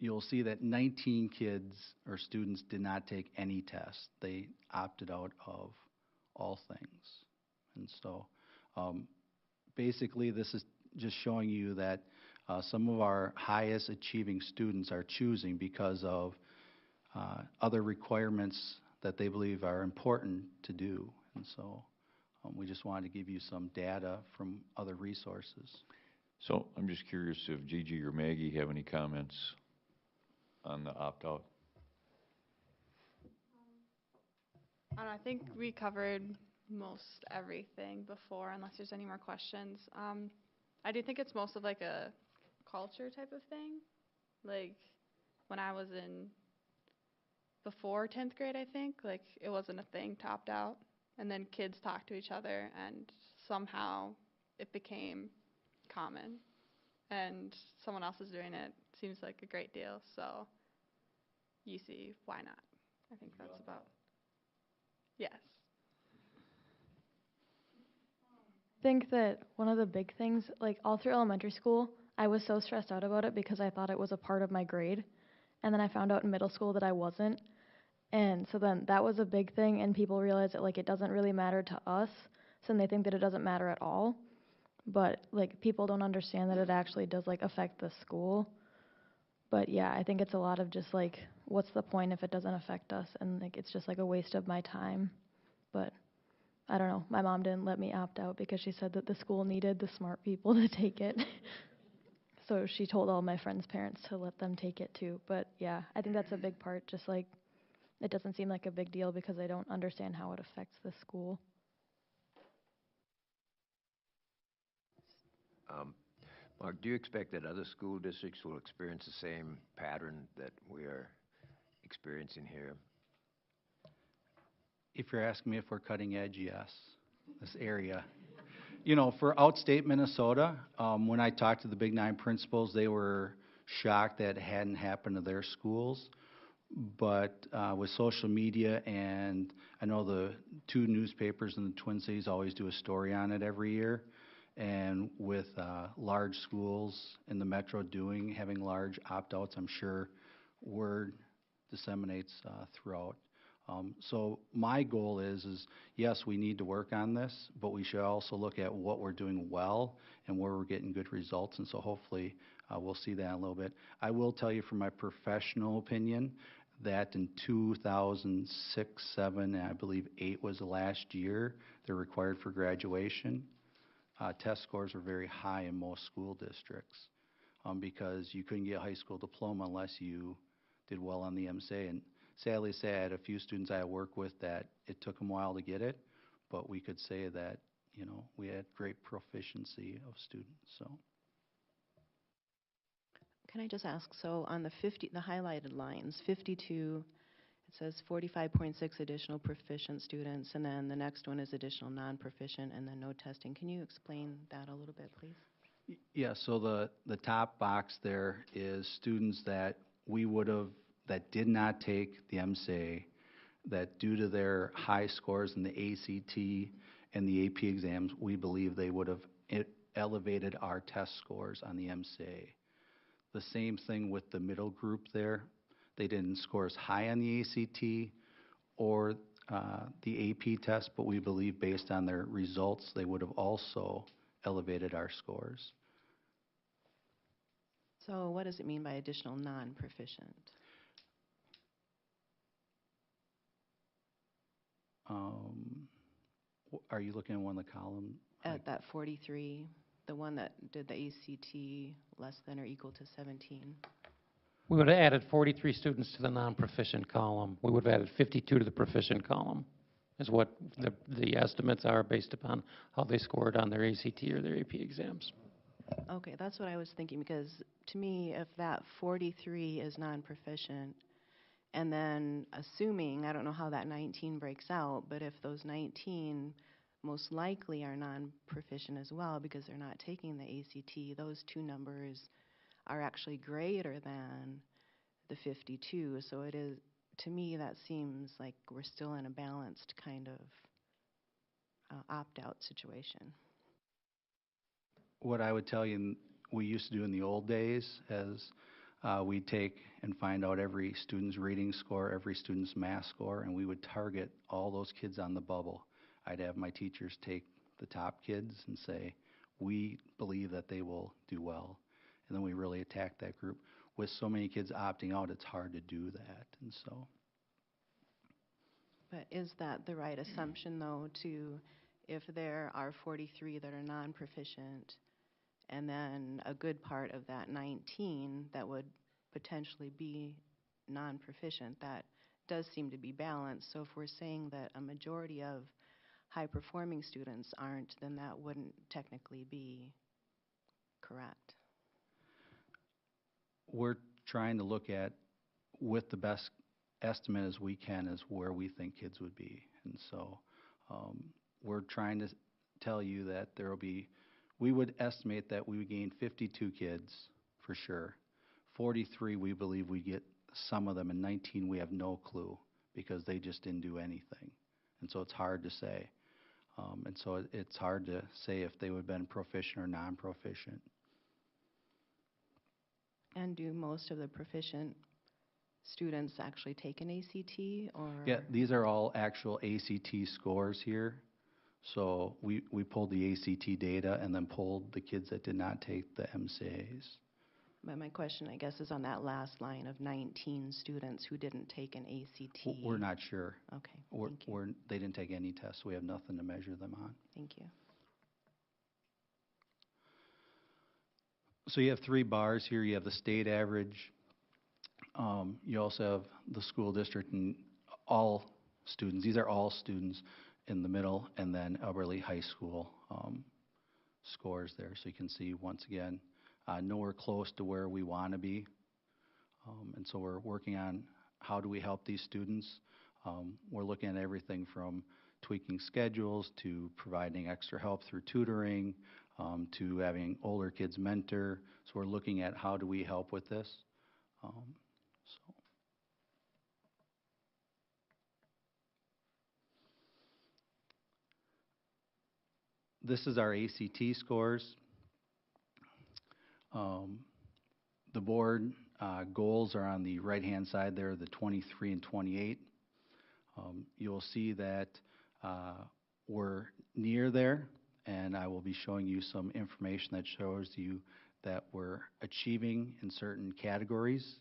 You'll see that 19 kids or students did not take any test. They opted out of all things. And so basically this is just showing you that some of our highest achieving students are choosing because of other requirements that they believe are important to do. And so we just wanted to give you some data from other resources. So I'm just curious if Gigi or Maggie have any comments on the opt-out. I think we covered most everything before, unless there's any more questions. I do think it's most of like a culture type of thing. Like when I was before 10th grade, I think, like it wasn't a thing to opt out. And then kids talked to each other and somehow it became common. And someone else is doing it. Seems like a great deal. So UC, why not? I think that's about, yes. I think that one of the big things, like all through elementary school, I was so stressed out about it because I thought it was a part of my grade. And then I found out in middle school that I wasn't. And so then that was a big thing, and people realized that like it doesn't really matter to us, so then they think that it doesn't matter at all. But like people don't understand that it actually does like affect the school. But yeah, I think it's a lot of just like, what's the point if it doesn't affect us? And like it's just like a waste of my time. But I don't know. My mom didn't let me opt out because she said that the school needed the smart people to take it. So she told all my friends' parents to let them take it too. But yeah, I think that's a big part. Just like it doesn't seem like a big deal because I don't understand how it affects the school. Mark, do you expect that other school districts will experience the same pattern that we are experiencing here? If you're asking me if we're cutting edge, yes, this area. You know, for outstate Minnesota, when I talked to the Big Nine principals, they were shocked that it hadn't happened to their schools. But with social media, and I know the two newspapers in the Twin Cities always do a story on it every year. And with large schools in the metro having large opt-outs, I'm sure word disseminates throughout. So my goal is yes, we need to work on this, but we should also look at what we're doing well and where we're getting good results. And so hopefully we'll see that in a little bit. I will tell you from my professional opinion that in 2006, 7, and I believe 8 was the last year they're required for graduation. Test scores were very high in most school districts because you couldn't get a high school diploma unless you did well on the MSA. And sadly, I had a few students I work with that it took them a while to get it, but we could say that, you know, we had great proficiency of students. So. Can I just ask, so on the highlighted lines, 52, it says 45.6 additional proficient students, and then the next one is additional non-proficient, and then no testing. Can you explain that a little bit, please? Yeah, so the top box there is students that that did not take the MSA, that due to their high scores in the ACT and the AP exams, we believe they would have elevated our test scores on the MSA. The same thing with the middle group there. They didn't score as high on the ACT or the AP test, but we believe based on their results, they would have also elevated our scores. So what does it mean by additional non-proficient? Are you looking at one of the columns? At that 43, the one that did the ACT less than or equal to 17. We would have added 43 students to the non-proficient column. We would have added 52 to the proficient column, is what the estimates are based upon how they scored on their ACT or their AP exams. Okay, that's what I was thinking, because to me, if that 43 is non-proficient, and then assuming, I don't know how that 19 breaks out, but if those 19 most likely are non-proficient as well because they're not taking the ACT, those two numbers are actually greater than the 52. So it is, to me, that seems like we're still in a balanced kind of opt-out situation. What I would tell you, we used to do in the old days is we'd take and find out every student's reading score, every student's math score, and we would target all those kids on the bubble. I'd have my teachers take the top kids and say, we believe that they will do well. And then we really attack that group. With so many kids opting out, it's hard to do that. And so. But is that the right assumption, though, if there are 43 that are non-proficient, and then a good part of that 19 that would potentially be non-proficient, that does seem to be balanced. So if we're saying that a majority of high-performing students aren't, then that wouldn't technically be correct. We're trying to look at, with the best estimate as we can, is where we think kids would be. And so we're trying to tell you that there will be, we would estimate that we would gain 52 kids for sure. 43, we believe we get some of them. In 19, we have no clue because they just didn't do anything. And so it's hard to say. And so it's hard to say if they would have been proficient or non-proficient. And do most of the proficient students actually take an ACT or? Yeah, these are all actual ACT scores here. So we pulled the ACT data and then pulled the kids that did not take the MCAs. But my question, I guess, is on that last line of 19 students who didn't take an ACT. We're not sure. Okay, thank you. They didn't take any tests. We have nothing to measure them on. Thank you. So you have 3 bars here. You have the state average. You also have the school district and all students. These are all students in the middle, and then Elberly High School scores there. So you can see, once again, nowhere close to where we want to be. And so we're working on how do we help these students. We're looking at everything from tweaking schedules to providing extra help through tutoring to having older kids mentor. So we're looking at how do we help with this. This is our ACT scores. The board goals are on the right-hand side there, the 23 and 28. You'll see that we're near there, and I will be showing you some information that shows you that we're achieving in certain categories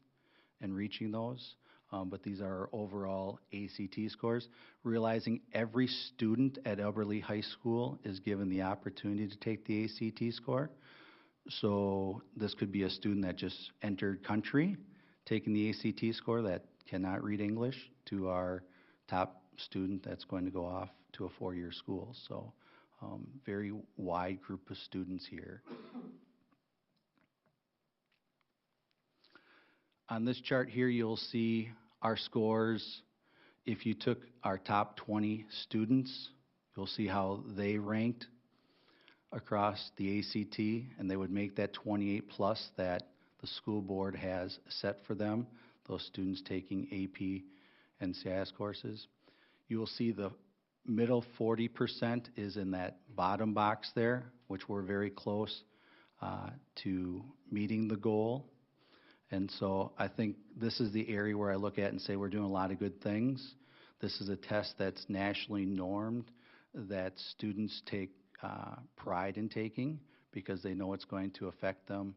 and reaching those. But these are our overall ACT scores. Realizing every student at Elberly High School is given the opportunity to take the ACT score. So this could be a student that just entered country, taking the ACT score that cannot read English, to our top student that's going to go off to a 4-year school. So very wide group of students here. On this chart here, you'll see our scores. If you took our top 20 students, you'll see how they ranked across the ACT, and they would make that 28 plus that the school board has set for them, those students taking AP and CIS courses. You will see the middle 40% is in that bottom box there, which we're very close to meeting the goal. And so I think this is the area where I look at and say we're doing a lot of good things. This is a test that's nationally normed, that students take pride in taking because they know it's going to affect them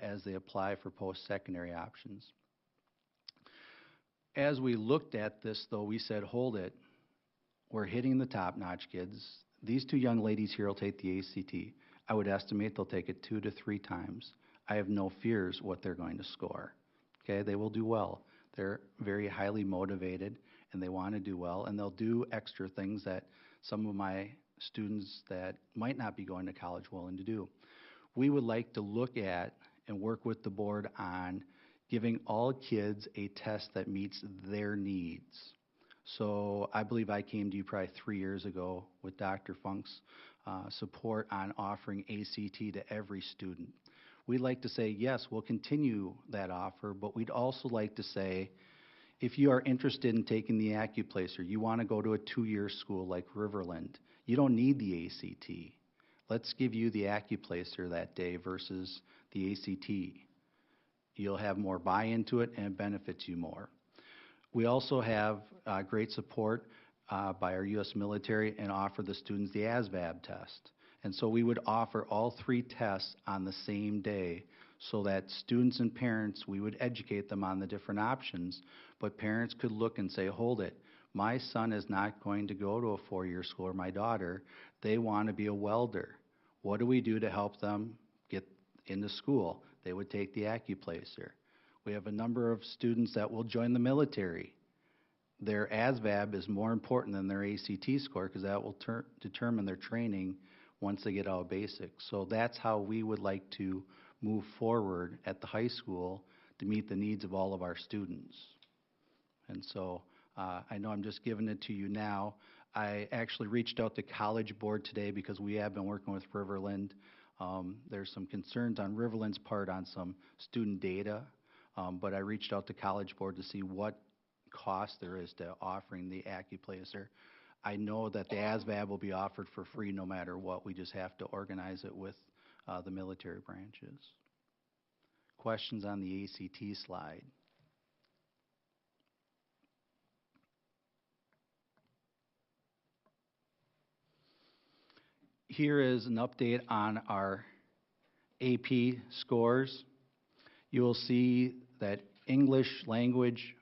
as they apply for post-secondary options. As we looked at this, though, we said, hold it. We're hitting the top-notch kids. These 2 young ladies here will take the ACT. I would estimate they'll take it 2 to 3 times. I have no fears what they're going to score. Okay, they will do well. They're very highly motivated, and they want to do well, and they'll do extra things that some of my students that might not be going to college willing to do. We would like to look at and work with the board on giving all kids a test that meets their needs. So I believe I came to you probably 3 years ago with Dr. Funk's support on offering ACT to every student. We'd like to say, yes, we'll continue that offer, but we'd also like to say, if you are interested in taking the AccuPlacer, you want to go to a 2-year school like Riverland, you don't need the ACT. Let's give you the AccuPlacer that day versus the ACT. You'll have more buy-in to it and it benefits you more. We also have great support by our U.S. military and offer the students the ASVAB test. And so we would offer all 3 tests on the same day so that students and parents, we would educate them on the different options, but parents could look and say, hold it, my son is not going to go to a 4-year school, or my daughter, they want to be a welder. What do we do to help them get into school? They would take the AccuPlacer. We have a number of students that will join the military. Their ASVAB is more important than their ACT score because that will determine their training once they get out of basics. So that's how we would like to move forward at the high school to meet the needs of all of our students. And so I know I'm just giving it to you now. I actually reached out to College Board today because we have been working with Riverland. There's some concerns on Riverland's part on some student data But I reached out to College Board to see what cost there is to offering the AccuPlacer. I know that the ASVAB will be offered for free no matter what. We just have to organize it with the military branches. Questions on the ACT slide? Here is an update on our AP scores. You will see that English language,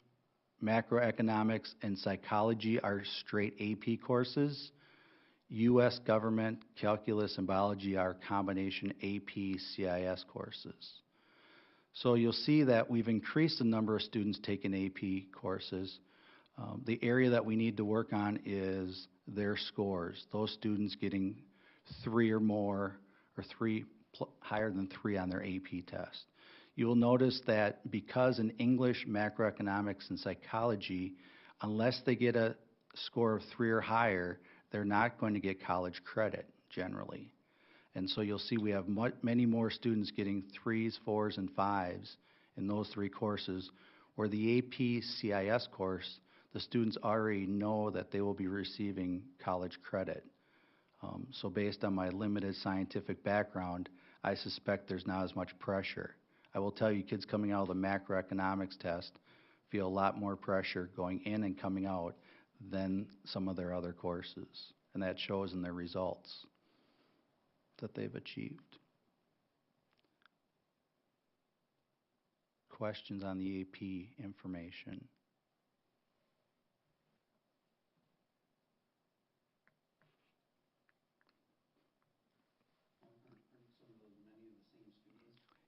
macroeconomics, and psychology are straight AP courses. U.S. government, calculus, and biology are combination AP CIS courses. So you'll see that we've increased the number of students taking AP courses. The area that we need to work on is their scores. Those students getting 3 or more, or higher than 3 on their AP test. You will notice that because in English, macroeconomics, and psychology, unless they get a score of 3 or higher, they're not going to get college credit generally. And so you'll see we have many more students getting 3s, 4s, and 5s in those 3 courses, where the AP CIS course, the students already know that they will be receiving college credit. So based on my limited scientific background, I suspect there's not as much pressure. I will tell you, kids coming out of the macroeconomics test feel a lot more pressure going in and coming out than some of their other courses. And that shows in their results that they've achieved. Questions on the AP information?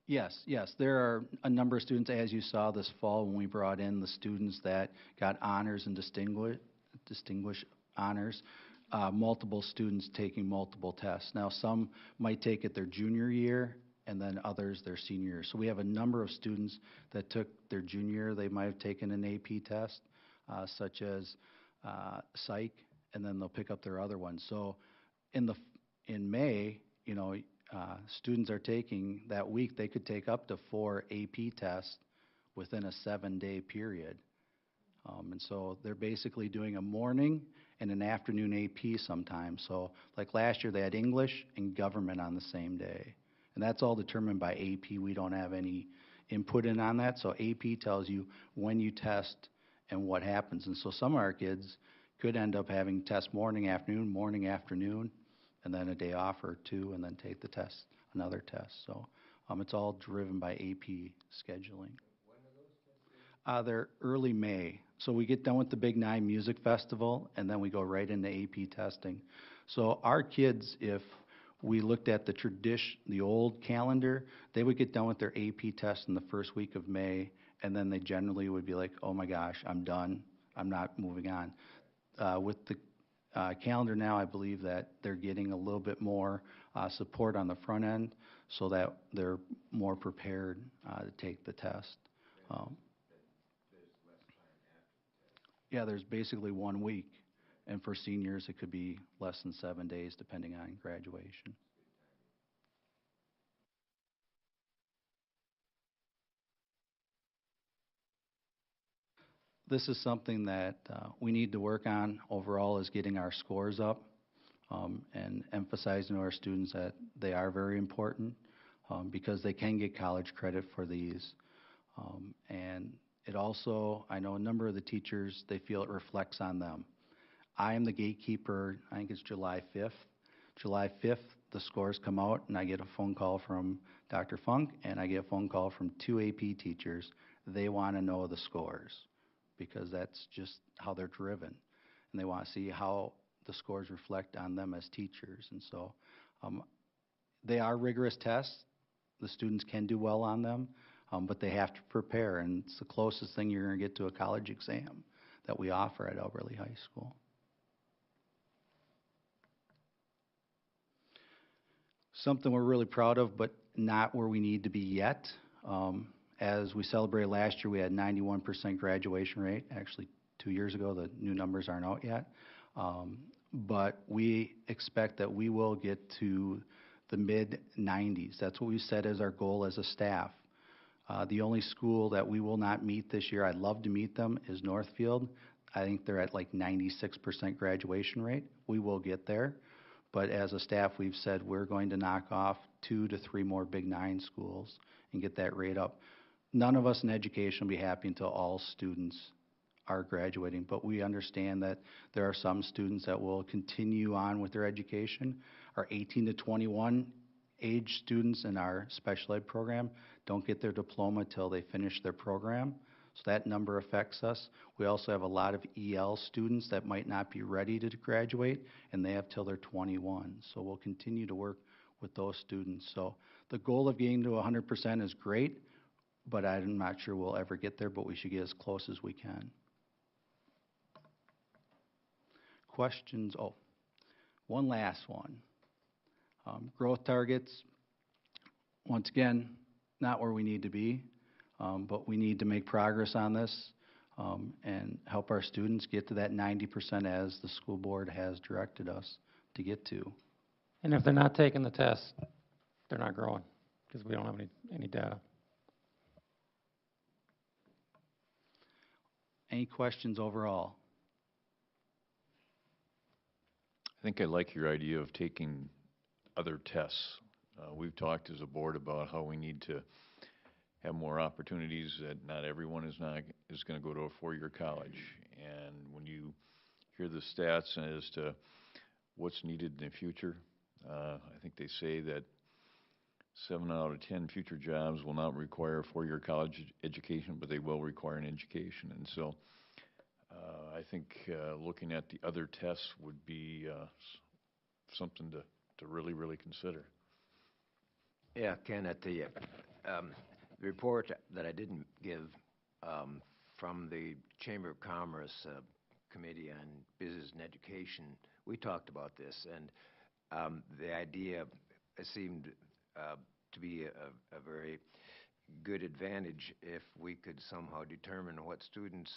Yes, there are a number of students, as you saw this fall when we brought in the students that got honors and distinguished honors, multiple students taking multiple tests. Now, some might take it their junior year, and then others their senior year. So we have a number of students that took their junior year, they might have taken an AP test, such as psych, and then they'll pick up their other ones. So in May, you know, students are taking that week, they could take up to 4 AP tests within a 7-day period. And so they're basically doing a morning and an afternoon AP sometimes. So like last year, they had English and government on the same day. And that's all determined by AP. We don't have any input in on that. So AP tells you when you test and what happens. And so some of our kids could end up having test morning, afternoon, and then a day off or 2, and then take the test, another test. So it's all driven by AP scheduling. When are those tests? They're early May. So we get done with the Big 9 Music Festival, and then we go right into AP testing. So our kids, if we looked at the old calendar, they would get done with their AP test in the first week of May, and then they generally would be like, oh my gosh, I'm done, I'm not moving on. With the calendar now, I believe that they're getting a little bit more support on the front end so that they're more prepared to take the test. Yeah, there's basically 1 week. And for seniors, it could be less than 7 days depending on graduation. This is something that we need to work on overall, is getting our scores up and emphasizing to our students that they are very important because they can get college credit for these. And it also, I know a number of the teachers, they feel it reflects on them. I am the gatekeeper, I think it's July 5th. July 5th, the scores come out, and I get a phone call from Dr. Funk, and I get a phone call from 2 AP teachers. They want to know the scores, because that's just how they're driven. And they want to see how the scores reflect on them as teachers. And so they are rigorous tests. The students can do well on them, but they have to prepare. And it's the closest thing you're going to get to a college exam that we offer at Elberly High School. Something we're really proud of, but not where we need to be yet. As we celebrated last year, we had 91% graduation rate. Actually, 2 years ago, the new numbers aren't out yet. But we expect that we will get to the mid-90s. That's what we set as our goal as a staff. The only school that we will not meet this year, I'd love to meet them, is Northfield. I think they're at like 96% graduation rate. We will get there. But as a staff, we've said we're going to knock off 2 to 3 more Big 9 schools and get that rate up. None of us in education will be happy until all students are graduating, but we understand that there are some students that will continue on with their education. Our 18 to 21 age students in our special ed program don't get their diploma till they finish their program, so that number affects us. We also have a lot of EL students that might not be ready to graduate, and they have till they're 21, so we'll continue to work with those students. So the goal of getting to 100% is great, but I'm not sure we'll ever get there, but we should get as close as we can. Questions? Oh, one last one. Growth targets, once again, not where we need to be, but we need to make progress on this and help our students get to that 90% as the school board has directed us to get to. And if they're not taking the test, they're not growing because we don't have any data. Any questions overall? I think I like your idea of taking other tests. We've talked as a board about how we need to have more opportunities, that not everyone is going to go to a 4-year college. And when you hear the stats as to what's needed in the future, I think they say that 7 out of 10 future jobs will not require a 4-year college education, but they will require an education. And so I think looking at the other tests would be something to really, really consider. Yeah, Ken, at the report that I didn't give from the Chamber of Commerce Committee on Business and Education, we talked about this, and the idea seemed to be a very good advantage if we could somehow determine what students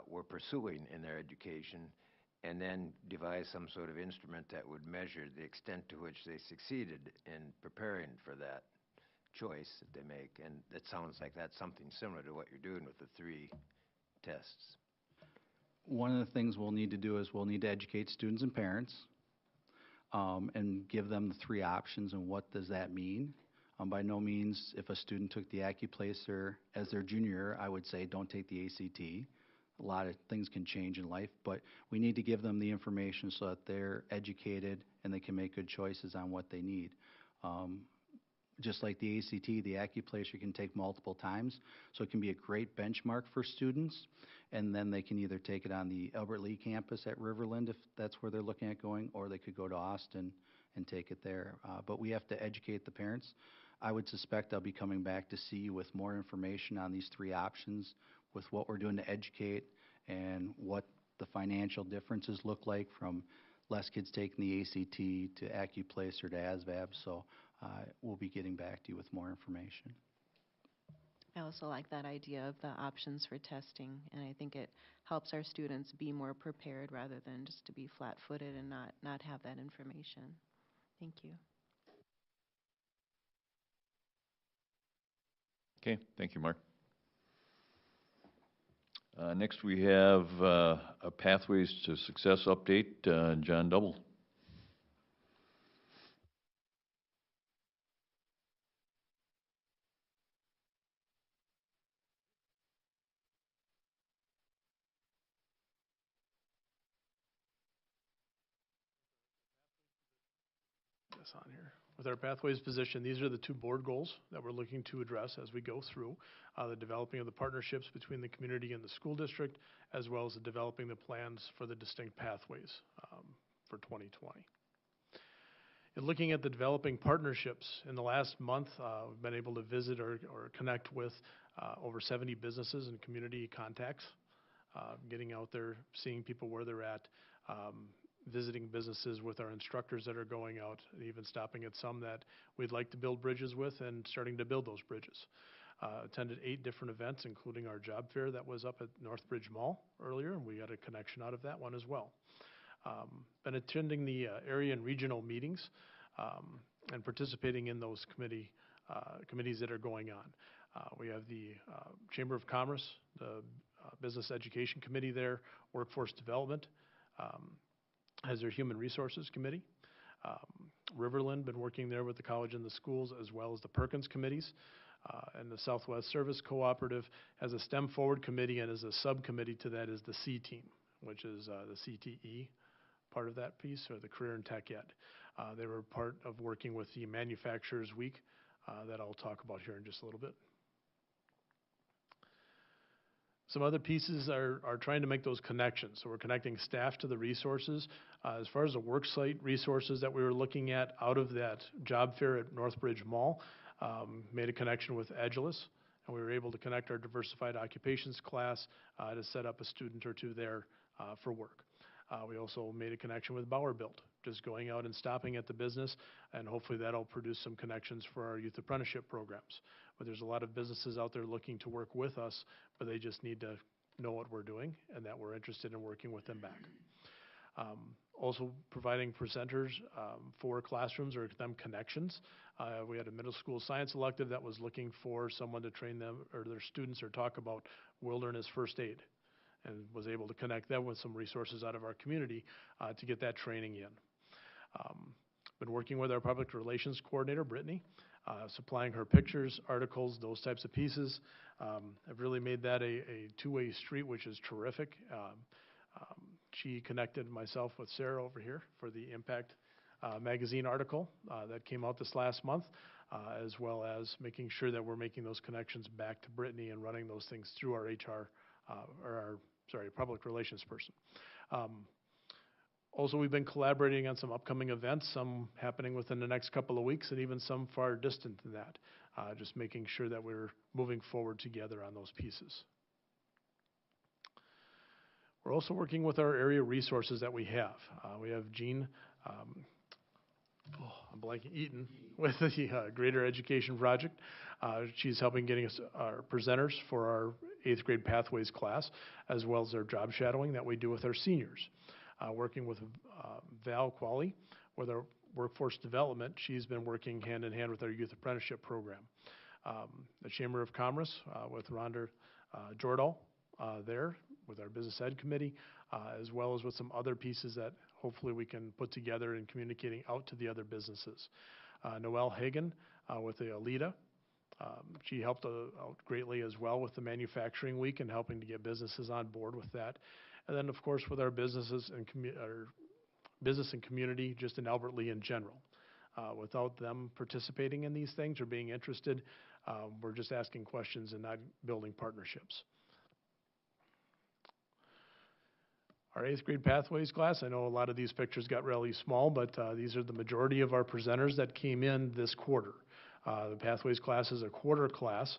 were pursuing in their education, and then devise some sort of instrument that would measure the extent to which they succeeded in preparing for that choice that they make. And it sounds like that's something similar to what you're doing with the 3 tests. One of the things we'll need to do is we'll need to educate students and parents and give them the 3 options and what does that mean. By no means, if a student took the AccuPlacer as their junior year, I would say don't take the ACT. A lot of things can change in life, but we need to give them the information so that they're educated and they can make good choices on what they need. Just like the ACT, the AccuPlacer can take multiple times, so it can be a great benchmark for students, and then they can either take it on the Albert Lee campus at Riverland if that's where they're looking at going, or they could go to Austin and take it there. But we have to educate the parents. I would suspect I'll be coming back to see you with more information on these 3 options, with what we're doing to educate and what the financial differences look like from less kids taking the ACT to AccuPlacer to ASVAB. So we'll be getting back to you with more information. I also like that idea of the options for testing, and I think it helps our students be more prepared rather than just to be flat-footed and not have that information. Thank you. Okay, thank you, Mark. Next, we have a Pathways to Success update, John Double. This on here. With our Pathways position, these are the 2 board goals that we're looking to address as we go through the developing of the partnerships between the community and the school district, as well as the developing the plans for the distinct pathways for 2020. In looking at the developing partnerships, in the last month, we've been able to visit or connect with over 70 businesses and community contacts, getting out there, seeing people where they're at, visiting businesses with our instructors that are going out, even stopping at some that we'd like to build bridges with and starting to build those bridges. Attended 8 different events, including our job fair that was up at Northbridge Mall earlier, and we got a connection out of that one as well. Been attending the area and regional meetings and participating in those committee committees that are going on. We have the Chamber of Commerce, the Business Education Committee there, Workforce Development, has their Human Resources Committee. Riverland, been working there with the college and the schools, as well as the Perkins committees. And the Southwest Service Cooperative has a STEM Forward Committee, and as a subcommittee to that is the C Team, which is the CTE part of that piece, or the Career and Tech Ed. They were part of working with the Manufacturers Week that I'll talk about here in just a little bit. Some other pieces are trying to make those connections. So we're connecting staff to the resources. As far as the worksite resources that we were looking at out of that job fair at Northbridge Mall, made a connection with Edgeless, and we were able to connect our diversified occupations class to set up a student or two there for work. We also made a connection with Bauer Built, just going out and stopping at the business, and hopefully that'll produce some connections for our youth apprenticeship programs. But there's a lot of businesses out there looking to work with us, but they just need to know what we're doing and that we're interested in working with them back. Also providing presenters for classrooms or them connections. We had a middle school science elective that was looking for someone to train them or their students or talk about wilderness first aid, and was able to connect them with some resources out of our community to get that training in. Been working with our public relations coordinator, Brittany, supplying her pictures, articles, those types of pieces. I've really made that a two-way street, which is terrific. She connected myself with Sarah over here for the Impact magazine article that came out this last month, as well as making sure that we're making those connections back to Brittany and running those things through our public relations person. Also, we've been collaborating on some upcoming events, some happening within the next couple of weeks and even some far distant than that, just making sure that we're moving forward together on those pieces. We're also working with our area resources that we have. We have Jean, I'm blanking, Eaton, with the Greater Education Project. She's helping getting us our presenters for our 8th grade Pathways class, as well as our job shadowing that we do with our seniors. Working with Val Qualley with our workforce development. She's been working hand in hand with our youth apprenticeship program. The Chamber of Commerce with Rhonda Jordahl there with our business ed committee, as well as with some other pieces that hopefully we can put together in communicating out to the other businesses. Noelle Hagan with the Alita. She helped out greatly as well with the Manufacturing Week and helping to get businesses on board with that. And then, of course, with our businesses and business and community, just in Albert Lea in general. Without them participating in these things or being interested, we're just asking questions and not building partnerships. Our 8th grade Pathways class, I know a lot of these pictures got really small, but these are the majority of our presenters that came in this quarter. The Pathways class is a quarter class.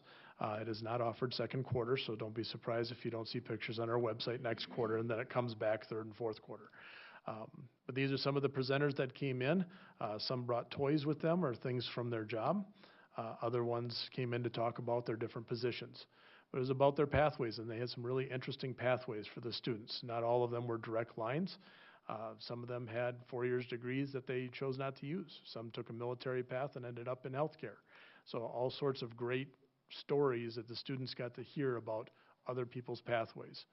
It is not offered second quarter, so don't be surprised if you don't see pictures on our website next quarter, and then it comes back third and fourth quarter. But these are some of the presenters that came in. Some brought toys with them or things from their job. Other ones came in to talk about their different positions. But it was about their pathways, and they had some really interesting pathways for the students. Not all of them were direct lines. Some of them had 4 years degrees that they chose not to use. Some took a military path and ended up in healthcare. So all sorts of great stories that the students got to hear about other people's pathways.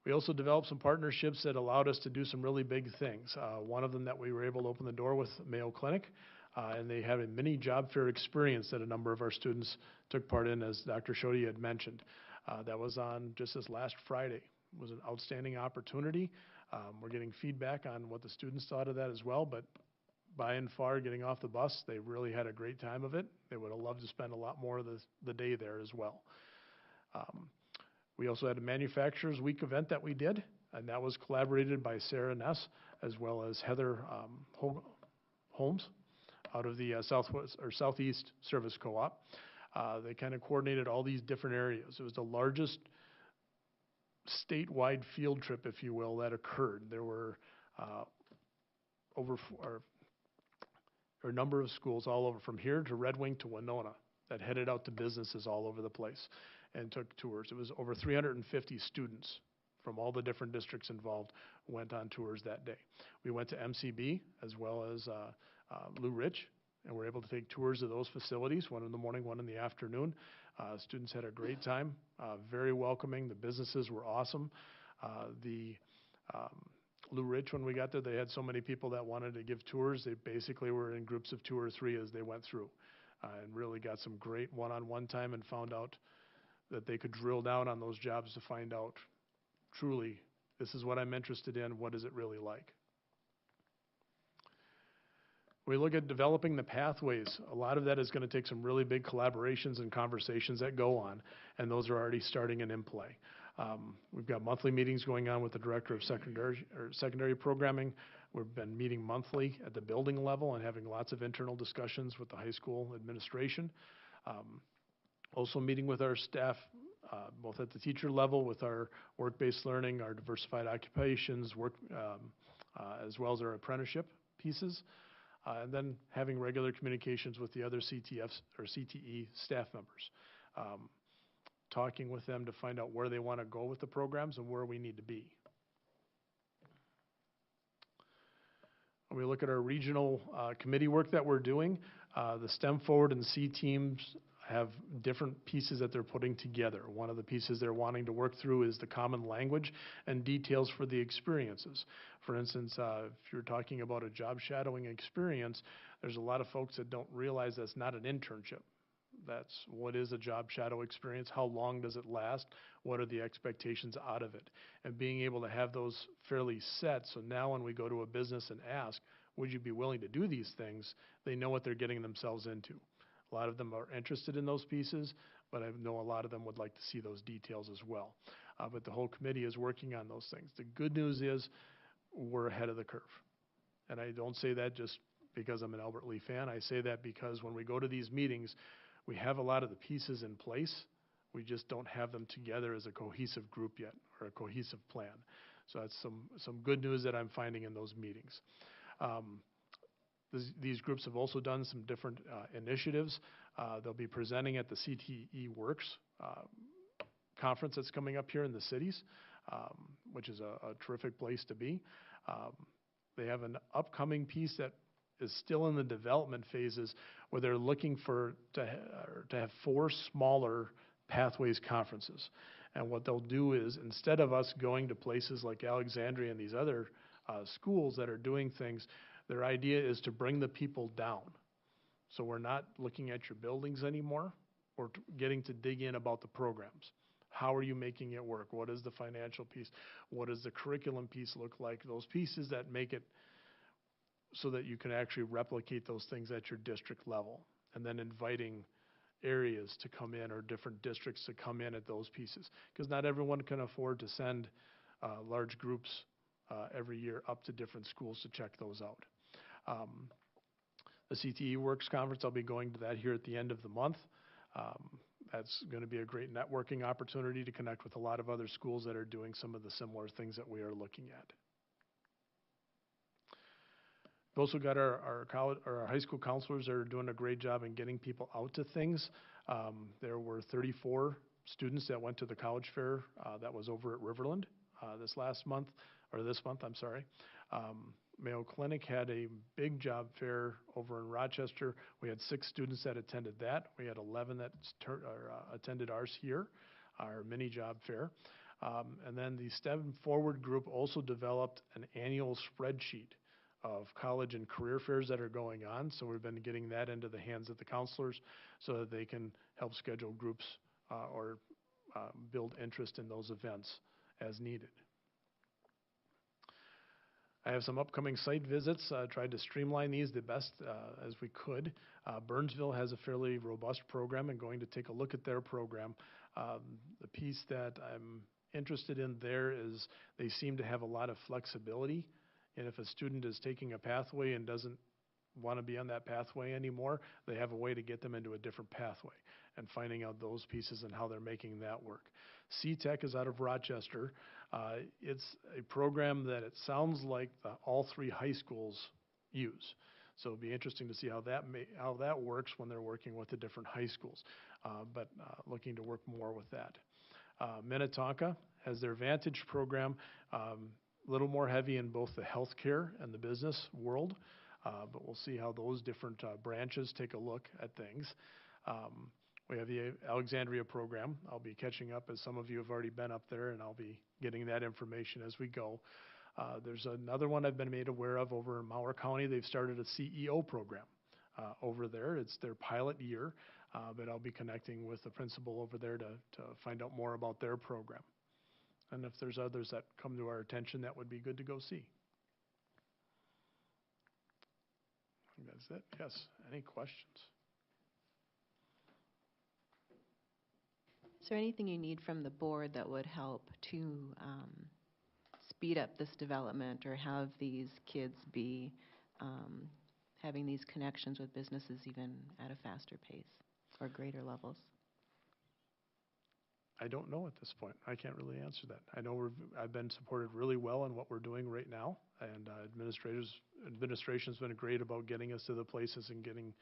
We also developed some partnerships that allowed us to do some really big things. One of them that we were able to open the door with Mayo Clinic, and they had a mini job fair experience that a number of our students took part in, as Dr. Shoddy had mentioned. That was on just this last Friday. It was an outstanding opportunity. We're getting feedback on what the students thought of that as well, but by and far, getting off the bus, they really had a great time of it. They would have loved to spend a lot more of the day there as well. We also had a Manufacturers Week event that we did, and that was collaborated by Sarah Ness as well as Heather Holmes out of the Southeast Service Co-op. They kind of coordinated all these different areas. It was the largest statewide field trip, if you will, that occurred. There were a number of schools all over, from here to Red Wing to Winona, that headed out to businesses all over the place and took tours. It was over 350 students from all the different districts involved went on tours that day. We went to MCB as well as Lou Rich and were able to take tours of those facilities, one in the morning, one in the afternoon. Students had a great time, very welcoming. The businesses were awesome. Lou Ridge, when we got there, they had so many people that wanted to give tours. They basically were in groups of 2 or 3 as they went through, and really got some great one-on-one time and found out that they could drill down on those jobs to find out truly, this is what I'm interested in, what is it really like? We look at developing the pathways. A lot of that is going to take some really big collaborations and conversations that go on, and those are already starting and in play. We've got monthly meetings going on with the director of secondary programming. We've been meeting monthly at the building level and having lots of internal discussions with the high school administration. Also meeting with our staff, both at the teacher level with our work-based learning, our diversified occupations, as well as our apprenticeship pieces. And then having regular communications with the other CTFs or CTE staff members, talking with them to find out where they want to go with the programs and where we need to be. When we look at our regional committee work that we're doing, the STEM Forward and C teams have different pieces that they're putting together. One of the pieces they're wanting to work through is the common language and details for the experiences. For instance, if you're talking about a job shadowing experience, there's a lot of folks that don't realize that's not an internship. That's what is a job shadow experience, how long does it last, what are the expectations out of it, and being able to have those fairly set, so now when we go to a business and ask, would you be willing to do these things, they know what they're getting themselves into. A lot of them are interested in those pieces, but I know a lot of them would like to see those details as well. But the whole committee is working on those things. The good news is we're ahead of the curve. And I don't say that just because I'm an Albert Lee fan. I say that because when we go to these meetings, we have a lot of the pieces in place. We just don't have them together as a cohesive group yet, or a cohesive plan. So that's some good news that I'm finding in those meetings. These groups have also done some different initiatives. They'll be presenting at the CTE Works conference that's coming up here in the cities, which is a terrific place to be. They have an upcoming piece that is still in the development phases where they're looking to have 4 smaller Pathways conferences. And what they'll do is, instead of us going to places like Alexandria and these other schools that are doing things, their idea is to bring the people down. So we're not looking at your buildings anymore. We're getting to dig in about the programs. How are you making it work? What is the financial piece? What does the curriculum piece look like? Those pieces that make it so that you can actually replicate those things at your district level. And then inviting areas to come in, or different districts to come in at those pieces. Because not everyone can afford to send large groups every year up to different schools to check those out. The CTE Works Conference, I'll be going to that here at the end of the month. That's going to be a great networking opportunity to connect with a lot of other schools that are doing some of the similar things that we are looking at. We've also got our high school counselors that are doing a great job in getting people out to things. There were 34 students that went to the college fair that was over at Riverland this month, I'm sorry. Mayo Clinic had a big job fair over in Rochester. We had 6 students that attended that. We had 11 that attended ours here, our mini job fair. And then the STEM Forward group also developed an annual spreadsheet of college and career fairs that are going on. So we've been getting that into the hands of the counselors so that they can help schedule groups or build interest in those events as needed. I have some upcoming site visits. Tried to streamline these the best as we could. Burnsville has a fairly robust program, and going to take a look at their program. The piece that I'm interested in there is they seem to have a lot of flexibility. And if a student is taking a pathway and doesn't want to be on that pathway anymore, they have a way to get them into a different pathway, and finding out those pieces and how they're making that work. C-Tech is out of Rochester. It's a program that it sounds like all 3 high schools use. So it'll be interesting to see how that works when they're working with the different high schools, but looking to work more with that. Minnetonka has their Vantage program, a little more heavy in both the healthcare and the business world. But we'll see how those different branches take a look at things. We have the Alexandria program. I'll be catching up, as some of you have already been up there, and I'll be getting that information as we go. There's another one I've been made aware of over in Mower County. They've started a CEO program over there. It's their pilot year, but I'll be connecting with the principal over there to find out more about their program. And if there's others that come to our attention, that would be good to go see. I think that's it. Yes. Any questions? Is there anything you need from the board that would help to speed up this development or have these kids be having these connections with businesses even at a faster pace or greater levels? I don't know at this point. I can't really answer that. I know I've been supported really well in what we're doing right now, and administration's been great about getting us to the places and getting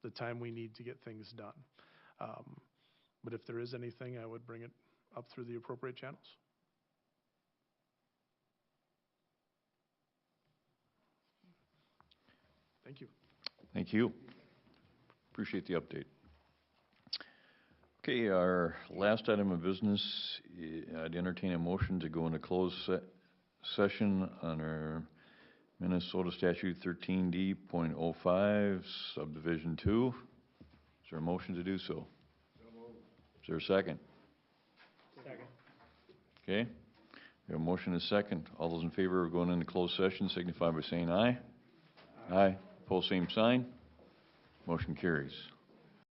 the time we need to get things done. But if there is anything, I would bring it up through the appropriate channels. Thank you. Thank you. Appreciate the update. Okay, our last item of business, I'd entertain a motion to go into closed session under Minnesota Statute 13D.05, Subdivision 2. Is there a motion to do so? Is there a second? Second. Okay. We have a motion and a second. All those in favor of going into closed session signify by saying aye. Aye. Pose same sign. Motion carries.